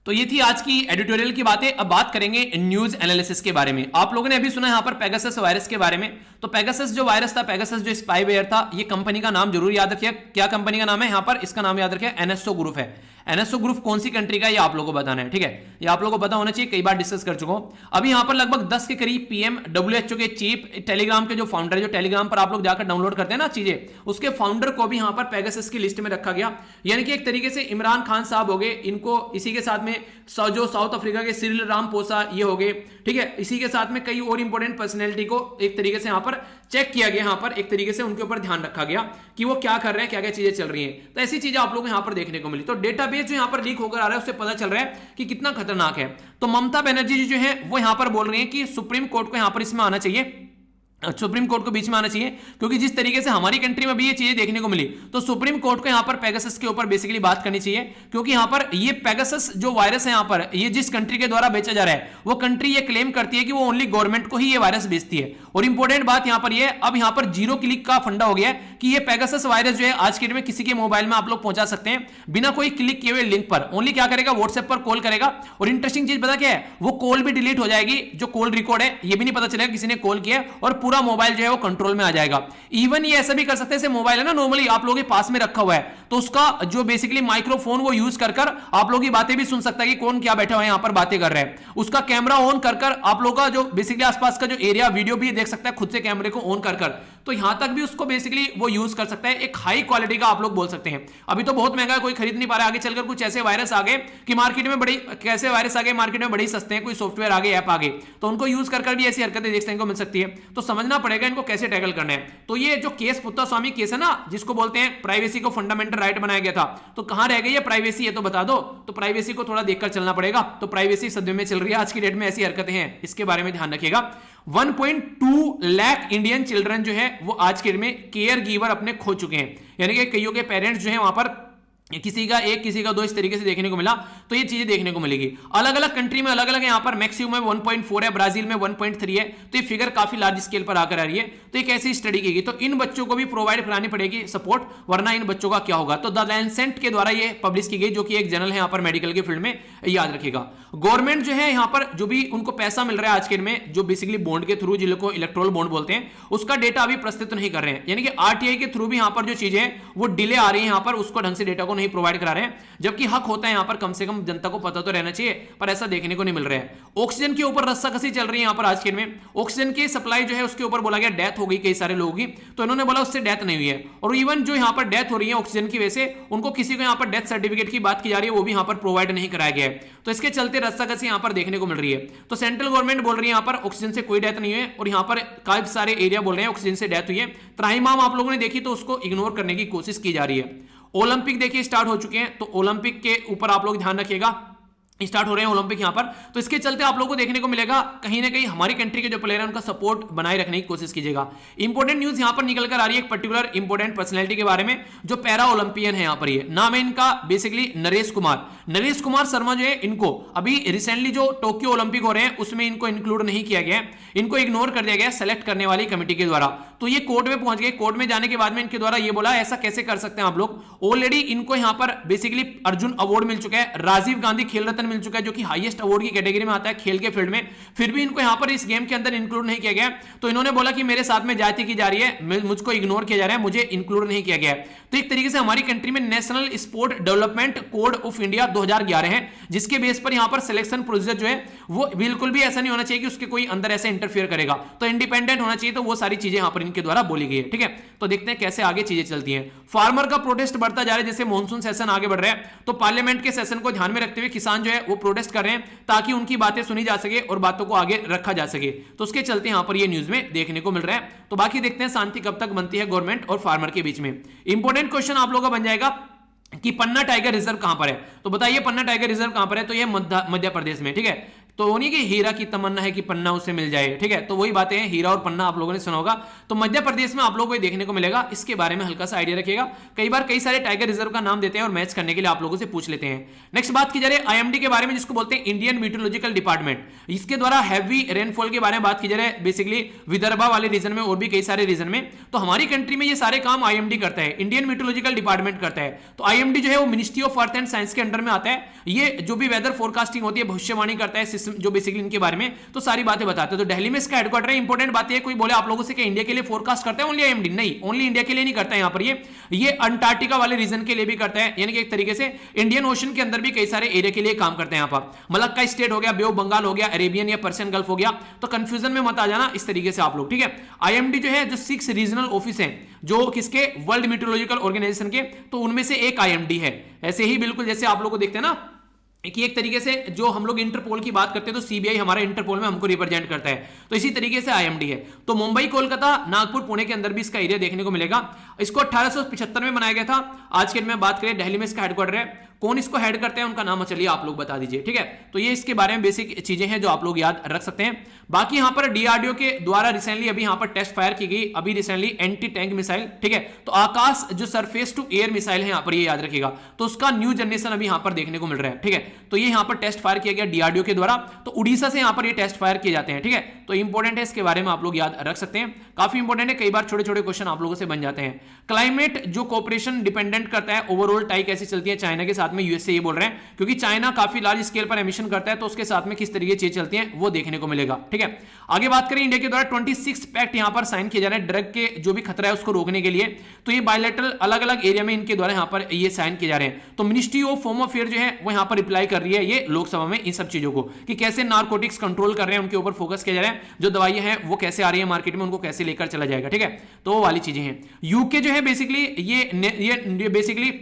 तो ये थी आज की एडिटोरियल की बातें। अब बात करेंगे न्यूज एनालिसिस के बारे में। आप लोगों ने अभी सुना यहां पर पेगासस वायरस के बारे में। तो पेगासस जो वायरस था, पेगासस जो स्पाईवेयर था, ये कंपनी का नाम जरूर याद रखिए। क्या कंपनी का नाम है यहां पर, इसका नाम याद रखिए, एनएसओ ग्रुप है। एनएसओ ग्रुप कौन सी कंट्री का है ये आप लोगों को बताना है। ठीक है, ये आप लोगों को पता होना चाहिए, कई बार डिस्कस कर चुका हूं। अभी यहां पर लगभग 10 के करीब पीएम WHO के चीफ, टेलीग्राम के जो फाउंडर है, जो टेलीग्राम पर आप लोग जाकर डाउनलोड करते हैं ना चीजें, उसके फाउंडर को भी यहां पर पेगासस की लिस्ट में रखा गया। यानी कि एक तरीके से इमरान खान साहब हो गए, इनको इसी के साथ में जो साउथ अफ्रीका के सिरिल रामापोसा ये हो गए। ठीक है, इसी के साथ में कई और इंपॉर्टेंट पर्सनैलिटी को एक तरीके से यहां पर चेक किया गया, यहां पर एक तरीके से उनके ऊपर ध्यान रखा गया कि वो क्या कर रहे हैं, क्या क्या चीजें चल रही हैं। तो ऐसी चीजें आप लोगों को यहां पर देखने को मिली। तो डेटाबेस जो यहां पर लीक होकर आ रहा है उससे पता चल रहा है कि कितना खतरनाक है। तो ममता बनर्जी जी जो है वो यहां पर बोल रही है कि सुप्रीम कोर्ट को यहां पर इसमें आना चाहिए, सुप्रीम कोर्ट को बीच में आना चाहिए, क्योंकि जिस तरीके से हमारी कंट्री में भी ये चीजें देखने को मिली, तो सुप्रीम कोर्ट को यहां पर पेगासस के ऊपर बेसिकली बात करनी चाहिए। क्योंकि यहां पर ये पेगासस जो वायरस है, यहां पर ये जिस कंट्री के द्वारा बेचा जा रहा है, वो कंट्री ये क्लेम करती है कि वो ओनली गवर्नमेंट को ही ये वायरस बेचती है। और इंपॉर्टेंट बात यहां पर ये, अब यहां पर जीरो क्लिक का फंडा हो गया है कि ये पेगासस वायरस जो है आज के डेट में किसी के मोबाइल में आप लोग पहुंचा सकते हैं बिना कोई क्लिक किए हुए लिंक पर। ओनली क्या करेगा, व्हाट्सएप पर कॉल करेगा, और इंटरेस्टिंग चीज पता क्या है, वो कॉल भी डिलीट हो जाएगी, जो कॉल रिकॉर्ड है ये भी नहीं पता चलेगा किसी ने कॉल किया, और पूरा मोबाइल जो है वो कंट्रोल में आ जाएगा। इवन ये ऐसा भी कर सकते हैं, जैसे मोबाइल है ना नॉर्मली आप लोगों के पास में रखा हुआ है, तो उसका जो बेसिकली माइक्रोफोन वो यूज कर आप लोगों की बातें भी सुन सकता है कि कौन क्या बैठा हुआ है यहां पर बातें कर रहे हैं। उसका कैमरा ऑन कर आप लोगों का जो बेसिकली आसपास का जो एरिया वीडियो भी देख सकता है खुद से कैमरे को ऑन कर। तो यहां तक भी उसको बेसिकली वो यूज कर सकता है। एक हाई क्वालिटी का आप लोग बोल सकते हैं। अभी तो बहुत महंगा है, कोई खरीद नहीं पा रहा है, आगे चलकर कुछ ऐसे वायरस आ गए कि मार्केट में बड़ी, कैसे वायरस आ गए मार्केट में बड़े सस्ते हैं, कोई सॉफ्टवेयर आ गए, ऐप आ गए, तो उनको यूज कर भी ऐसी हरकतें देखने को मिल सकती है। तो समझना पड़ेगा इनको कैसे टैकल करना है। तो ये जो केस पुत्तास्वामी केस है ना, जिसको बोलते हैं प्राइवेसी को फंडामेंटल राइट बनाया गया था, तो कहां रह गई है प्राइवेसी, ये तो बता दो। तो प्राइवेसी को थोड़ा देखकर चलना पड़ेगा। तो प्राइवेसी सदमे में चल रही है आज की डेट में, ऐसी हरकतें हैं, इसके बारे में ध्यान रखिएगा। 1.2 लाख इंडियन चिल्ड्रन जो है वो आज के डेट में केयर गिवर अपने खो चुके हैं। यानी कि कईयों के पेरेंट्स जो है वहां पर किसी का एक किसी का दो इस तरीके से देखने को मिला, तो ये चीजें देखने को मिलेगी। अलग अलग कंट्री में अलग अलग यहाँ पर मैक्सिमम में 1.4 है, ब्राजील में 1.3 है, तो ये फिगर काफी लार्ज स्केल पर आकर आ रही है। तो एक ऐसी स्टडी की गई, तो इन बच्चों को भी प्रोवाइड करानी पड़ेगी सपोर्ट, वरना इन बच्चों का क्या होगा। तो द लैंसेट के द्वारा ये पब्लिश की गई, जो कि एक जर्नल है यहाँ पर मेडिकल के फील्ड में, याद रखिएगा। गवर्नमेंट जो है यहाँ पर जो भी उनको पैसा मिल रहा है आज के दिन में, जो बेसिकली बॉन्ड के थ्रू, जिनको इलेक्ट्रोल बॉन्ड बोलते हैं, उसका डेटा अभी प्रस्तुत नहीं कर रहे हैं, यानी कि आरटीआई के थ्रू भी यहाँ पर जो चीजें हैं वो डिले आ रही है, यहाँ पर उसको ढंग से डेटा को नहीं प्रोवाइड करा रहे हैं, जबकि हक होता है यहाँ पर कम से कम जनता को पता तो रहना चाहिए, पर ऐसा देखने को नहीं मिल रहा है। ऑक्सीजन के ऊपर रस्साकसी चल रही है यहाँ पर आज के दिन में। ऑक्सीजन की सप्लाई जो है उसके ऊपर बोला गया डेथ हो गई कई सारे लोगों की, तो इन्होंने बोला उससे डेथ नहीं हुई है, और इवन जो यहाँ पर डेथ हो रही है ऑक्सीजन की वजह से, उनको किसी को यहाँ पर डेथ सर्टिफिकेट की बात की जा रही है, वो भी यहाँ पर प्रोवाइड नहीं कराया गया है। तो इसके चलते रस्साकसी यहाँ पर देखने को मिल रही है। तो सेंट्रल गवर्नमेंट बोल रही है यहाँ पर ऑक्सीजन से कोई डेथ नहीं हुई है, और यहाँ पर काफी सारे एरिया बोल रहे हैं ऑक्सीजन से डेथ हुई है। त्राहिमाम आप लोगों ने देखी तो उसको इग्नोर करने की कोशिश की जा रही है। ओलंपिक देखिए स्टार्ट हो चुके हैं, तो ओलंपिक के ऊपर आप लोग ध्यान रखिएगा, स्टार्ट हो रहे हैं ओलंपिक यहाँ पर, तो इसके चलते आप लोगों को देखने को मिलेगा कहीं ना कहीं हमारी कंट्री के जो प्लेयर हैं उनका सपोर्ट बनाए रखने की कोशिश कीजिएगा। इंपॉर्टेंट न्यूज यहाँ पर निकल कर आ रही है एक पर्टिकुलर इंपॉर्टेंट पर्सनैलिटी के बारे में, जो पैरा ओलंपियन है यहाँ पर, ये नाम है इनका बेसिकली नरेश कुमार शर्मा जो है, इनको अभी रिसेंटली जो टोक्यो ओलंपिक हो रहे हैं उसमें इनको इंक्लूड नहीं किया गया, इनको इग्नोर कर दिया गया सेलेक्ट करने वाली कमेटी के द्वारा। तो ये कोर्ट में पहुंच गए, कोर्ट में जाने के बाद में इनके द्वारा ये बोला ऐसा कैसे कर सकते हैं आप लोग, ऑलरेडी इनको यहाँ पर बेसिकली अर्जुन अवार्ड मिल चुका है, राजीव गांधी खेल रत्न मिल चुका है, जो कि हाईएस्ट अवार्ड की कैटेगरी में आता है खेल के फील्ड में, फिर भी इनको यहाँ पर इस गेम के अंदर इंक्लूड नहीं किया गया। तो इन्होंने बोला कि मेरे साथ में जाति की जा रही है, मुझको इग्नोर किया जा रहा है, मुझे इंक्लूड नहीं किया गया है। तो एक तरीके से हमारी कंट्री में national sport development code of India 2011 है, जिसके बेस पर यहाँ पर सिलेक्शन प्रोसीजर जो है वो बिल्कुल भी ऐसा नहीं होना चाहिए कि उसके कोई अंदर ऐसे इंटरफेयर करेगा, तो इंडिपेंडेंट होना चाहिए। तो वो सारी चीजें यहाँ पर इनके द्वारा बोली गई है, ठीक है। तो देखते हैं कैसे आगे चीजें चलती हैं। फार्मर का प्रोटेस्ट बढ़ता जा रहा है, जैसे मॉनसून सेशन आगे बढ़ रहा है, तो पार्लियामेंट के सेशन को ध्यान में रखते हुए किसान जो है वो प्रोटेस्ट कर रहे हैं, ताकि उनकी बातें सुनी जा सके और बातों को आगे रखा जा सके। तो उसके चलते यहाँ पर ये न्यूज में देखने को मिल रहा है। तो बाकी देखते हैं शांति कब तक बनती है गवर्नमेंट और फार्मर के बीच में। इंपॉर्टेंट क्वेश्चन आप लोगों का बन जाएगा कि पन्ना टाइगर रिजर्व कहां पर है, तो बताइए पन्ना टाइगर रिजर्व कहां पर है, तो ये मध्य प्रदेश में, ठीक है। तो नहीं कि हीरा की तमन्ना है कि पन्ना उसे मिल जाए, ठीक है, तो वही बातें हैं, हीरा और पन्ना आप लोगों ने सुना होगा, तो मध्य प्रदेश में आप लोगों को देखने को मिलेगा। इसके बारे में हल्का सा आइडिया रखिएगा, कई बार कई सारे टाइगर रिजर्व का नाम देते हैं और मैच करने के लिए आप लोगों से पूछ लेते हैं। नेक्स्ट बात की जा रही है आईएमडी के बारे में, जिसको बोलते हैं इंडियन मीटरोलॉजिकल डिपार्टमेंट, इसके द्वारा हैवी रेनफॉल के बारे में बात की जा रही है, बेसिकली विदर्भा वाले रीजन में और भी कई सारे रीजन में। तो हमारी कंट्री में ये सारे काम आईएमडी करता है, इंडियन मीटरोलॉजिकल डिपार्टमेंट करता है। तो आईएमडी जो है वो ministry of earth and science के अंडर में आता है। ये जो भी वेदर फोरकास्टिंग होती है, भविष्यवाणी करता है सिस्टम, जो बेसिकली इनके बारे में तो सारी बातें बताते हैं। तो दिल्ली में इसका हेडक्वार्टर है। इंपॉर्टेंट बात है, कोई बोले आप लोगों से कि इंडिया के लिए फोरकास्ट करता है ओनली आईएमडी, नहीं, ओनली इंडिया के लिए नहीं करता है। यहाँ पर ये अंटार्कटिका वाले रीजन के लिए भी करता है, यानी कि एक तरीके से इंडियन ओशन के अंदर भी कई सारे एरिया के लिए काम करते हैं। यहाँ पर मलक्का स्टेट हो गया, बे ऑफ बंगाल हो गया, अरेबियन या पर्शियन गल्फ हो गया, तो कंफ्यूजन में मत आ जाना इस तरीके से आप लोग, ठीक है। आईएमडी जो है जो 6 रीजनल ऑफिस हैं, जो किसके, वर्ल्ड मीटरोलॉजिकल ऑर्गेनाइजेशन के, तो उनमें से एक आईएमडी है। ऐसे ही बिल्कुल जैसे आप लोग को देखते हैं ना कि एक तरीके से जो हम लोग इंटरपोल की बात करते हैं तो सीबीआई हमारा इंटरपोल में हमको रिप्रेजेंट करता है, तो इसी तरीके से आईएमडी है। तो मुंबई, कोलकाता, नागपुर, पुणे के अंदर भी इसका एरिया देखने को मिलेगा। इसको 1875 में बनाया गया था। आज के दिन में बात करें दिल्ली में इसका हेडक्वार्टर है। कौन इसको हेड करते हैं उनका नाम चलिए आप लोग बता दीजिए, ठीक है। तो ये इसके बारे में बेसिक चीजें हैं जो आप लोग याद रख सकते हैं। बाकी यहाँ पर डीआरडीओ के द्वारा रिसेंटली अभी यहाँ पर टेस्ट फायर की गई, अभी रिसेंटली एंटी टैंक मिसाइल, ठीक है। तो आकाश जो सरफेस टू एयर मिसाइल है यहाँ पर, ये याद रखिएगा, तो उसका न्यू जनरेशन अभी यहाँ पर देखने को मिल रहा है, ठीक है। तो ये यहाँ पर टेस्ट फायर किया गया डीआरडीओ के द्वारा, तो उड़ीसा से यहाँ पर ये टेस्ट फायर किए जाते हैं, ठीक है। तो इंपॉर्टेंट है, इसके बारे में आप लोग याद रख सकते हैं, काफी इंपॉर्टेंट है, कई बार छोटे छोटे क्वेश्चन आप लोगों से बन जाते हैं। क्लाइमेट जो कोऑपरेशन डिपेंडेंट करता है, ओवरऑल टाई कैसी चलती है चाइना के साथ में, यूएसए ये बोल रहे हैं, क्योंकि चाइना काफी लार्ज स्केल पर एमिशन करता है, तो उसके साथ में किस तरीके चीज चलती है वो देखने को मिलेगा, ठीक है। आगे बात करें इंडिया के द्वारा 26 पैक्ट यहां पर साइन किए जा रहे हैं ड्रग के जो भी खतरा है उसको रोकने के लिए। तो ये बायलैटरल अलग अलग एरिया में इनके द्वारा यहां पर ये साइन किए जा रहे हैं। तो मिनिस्ट्री ऑफ होम अफेयर जो है वो यहां पर रिप्लाई कर रही है ये लोकसभा में इन सब चीजों को, कि कैसे नारकोटिक्स कंट्रोल कर रहे हैं, उनके ऊपर फोकस किया जा रहा है, जो दवाइयां हैं वो कैसे आ रही है मार्केट में, उनको कैसे लेकर चला जाएगा, ठीक है। तो वो वाली चीजें हैं। यूके जो है बेसिकली ये बेसिकली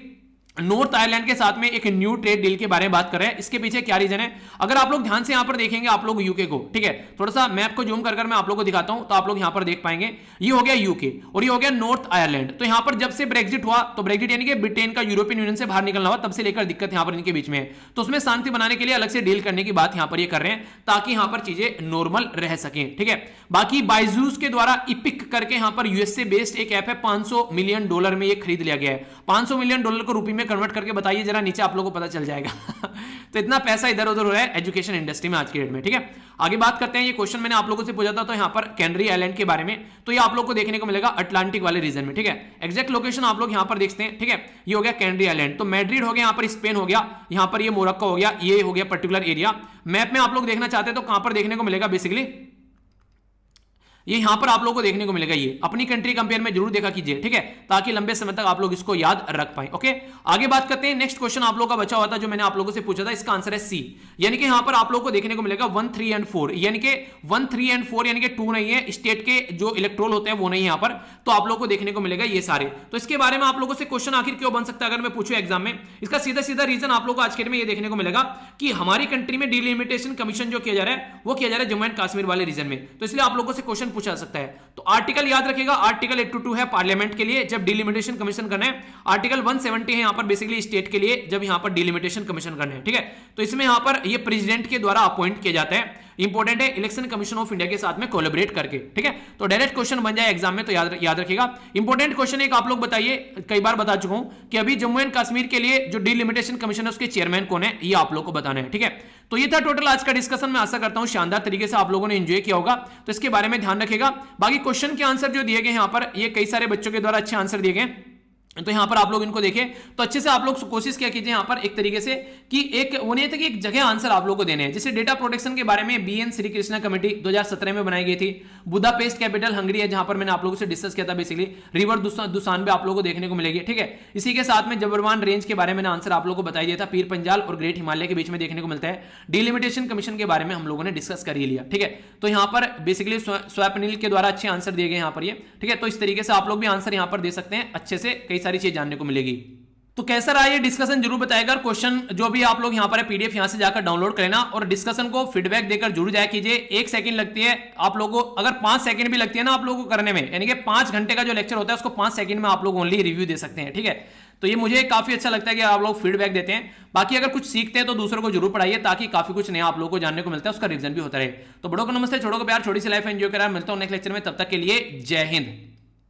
नॉर्थ आयरलैंड के साथ में एक न्यू ट्रेड डील के बारे में बात कर रहे हैं। इसके पीछे क्या रीजन है, अगर आप लोग ध्यान से यहां पर देखेंगे आप लोग यूके को, ठीक है, थोड़ा सा मैप को जूम कर मैं आप लोगों को दिखाता हूं, तो आप लोग यहां पर देख पाएंगे ये हो गया यूके और ये हो गया नॉर्थ आयरलैंड। तो यहां पर जब से ब्रेक्जिट हुआ, तो ब्रेक्जिट यानी कि ब्रिटेन का यूरोपियन यूनियन से बाहर निकलना हुआ, तब से लेकर दिक्कत यहां पर इनके बीच में है। तो उसमें शांति बनाने के लिए अलग से डील करने की बात यहां पर ये कर रहे हैं, ताकि यहां पर चीजें नॉर्मल रह सकें, ठीक है। बाकी बाइजूस के द्वारा इपिक करके यहां पर यूएसए बेस्ड एक ऐप है, $500 मिलियन में ये खरीद लिया गया है। $500 मिलियन को रुपये में कन्वर्ट करके बताइए जरा, नीचे आप लोगों को पता चल जाएगा। तो इतना पैसा इधर उधर हो रहा है एजुकेशन इंडस्ट्री में आज के डेट में, ठीक है। आगे बात करते हैं, ये क्वेश्चन मैंने आप लोगों से पूछा था तो यहाँ पर कैनरी आइलैंड के बारे में, तो ये आप लोग को देखने को मिलेगा अटलांटिक वाले रीजन में, ठीक है। एग्जैक्ट लोकेशन आप लोग यहाँ पर देखते हैं, ठीक है। ये हो गया कैनरी आइलैंड, तो मैड्रिड हो गया यहाँ पर, स्पेन हो गया, यहाँ पर ये मोरक्को हो गया, ये हो गया पर्टिकुलर एरिया। मैप में आप लोग देखना चाहते हैं तो कहां पर देखने को मिलेगा, बेसिकली ये यहां पर आप लोगों को देखने को मिलेगा। ये अपनी कंट्री कंपेयर में जरूर देखा कीजिए, ठीक है, ताकि लंबे समय तक आप लोग इसको याद रख पाए। ओके, आगे बात करते हैं। नेक्स्ट क्वेश्चन आप लोगों का बचा हुआ था जो मैंने आप लोगों से पूछा था, इसका आंसर है सी, यानी कि यहां पर आप लोगों को देखने को मिलेगा 1, 3 एंड 4, यानी कि 1, 3 एंड 4 यानी कि 2 नहीं है, स्टेट के जो इलेक्ट्रोल होते हैं वो नहीं है यहां पर, तो आप लोगों को देखने को मिलेगा ये सारे। तो इसके बारे में आप लोगों से क्वेश्चन आखिर क्यों बन सकता है अगर मैं पूछूं एग्जाम में, इसका सीधा सीधा रीजन आप लोगों को आज के में ये देखने को मिलेगा कि हमारी कंट्री में डिलिमिटेशन कमीशन जो किया जा रहा है वो किया जा रहा है जम्मू एंड कश्मीर वाले रीजन में, तो इसलिए आप लोगों से क्वेश्चन पूछा जा सकता है। तो आर्टिकल याद रखिएगा, आर्टिकल 822 है पार्लियामेंट के लिए जब डिलिमिटेशन कमीशन करना है, आर्टिकल 170 है यहां पर बेसिकली स्टेट के लिए जब यहां पर डिलिमिटेशन कमीशन करना है, ठीक है। तो इसमें यहां पर ये प्रेसिडेंट के द्वारा अपॉइंट किया जाता है, इंपॉर्टेंट है, इलेक्शन कमीशन ऑफ इंडिया के साथ में कोलैबोरेट करके, ठीक है। तो डायरेक्ट क्वेश्चन बन जाए एग्जाम में, तो याद रखिएगा। इंपॉर्टेंट क्वेश्चन एक आप लोग बताइए, कई बार बता चुका हूं कि अभी जम्मू एंड कश्मीर के लिए जो डिलिमिटेशन कमीशन है उसके चेयरमैन कौन है, ये आप लोग को बताना है, ठीक है। तो ये था टोटल आज का डिस्कशन। मैं आशा करता हूं शानदार तरीके से आप लोगों ने एंजॉय किया होगा, तो इसके बारे में ध्यान रखिएगा। बाकी क्वेश्चन के आंसर जो दिए गए यहां पर, ये कई सारे बच्चों के द्वारा अच्छे आंसर दिए गए, तो यहां पर आप लोग इनको देखें तो अच्छे से आप लोग कोशिश किया कीजिए यहां पर एक तरीके से कि एक वो नहीं था कि एक जगह आंसर आप लोगों को देने हैं। जैसे डेटा प्रोटेक्शन के बारे में बीएन श्री कृष्णा कमेटी 2017 में बनाई गई थी, बुदापेस्ट कैपिटल हंगरी है जहां पर मैंने आप लोगों से डिस्कस किया था, बेसिकली रिवर दुसान पे आप लोगों को देखने को मिलेगी, ठीक है। इसी के साथ में जबरवान रेंज के बारे में आंसर आप लोगों को बताई दिया था, पीर पंजाल और ग्रेट हिमालय के बीच में देखने को मिलता है। डिलिमिटेशन कमीशन के बारे में हम लोगों ने डिस्कस कर ही लिया, ठीक है। तो यहां पर बेसिकली स्वैपनील के द्वारा अच्छे आंसर दिए गए यहां पर ये, ठीक है। तो इस तरीके से आप लोग भी आंसर यहां पर दे सकते हैं, अच्छे से कई सारी चीज जानने को मिलेगी। तो कैसा रहा ये डिस्कशन जरूर बताएगा। क्वेश्चन जो भी आप लोग यहां पर है पीडीएफ यहां से जाकर डाउनलोड कर लेना और डिस्कशन को फीडबैक देकर जरूर जाया कीजिए। 1 सेकंड लगती है आप लोगों को, अगर 5 सेकंड भी लगती है ना आप लोगों को करने में, यानी कि 5 घंटे का जो लेक्चर होता है उसको 5 सेकंड में आप लोग ओनली रिव्यू दे सकते हैं, ठीक है। तो ये मुझे काफी अच्छा लगता है कि आप लोग फीडबैक देते हैं। बाकी अगर कुछ सीखते हैं तो दूसरों को जरूर पढ़ाइए ताकि काफी कुछ नया आप लोगों को जानने को मिलता है, उसका रिवीजन भी होता रहे। तो बड़ों को नमस्ते, छोड़ों को प्यार, छोटी सी लाइफ एंजॉय करा। मिलता हूं नेक्स्ट लेक्चर में, तब तक के लिए जय हिंद।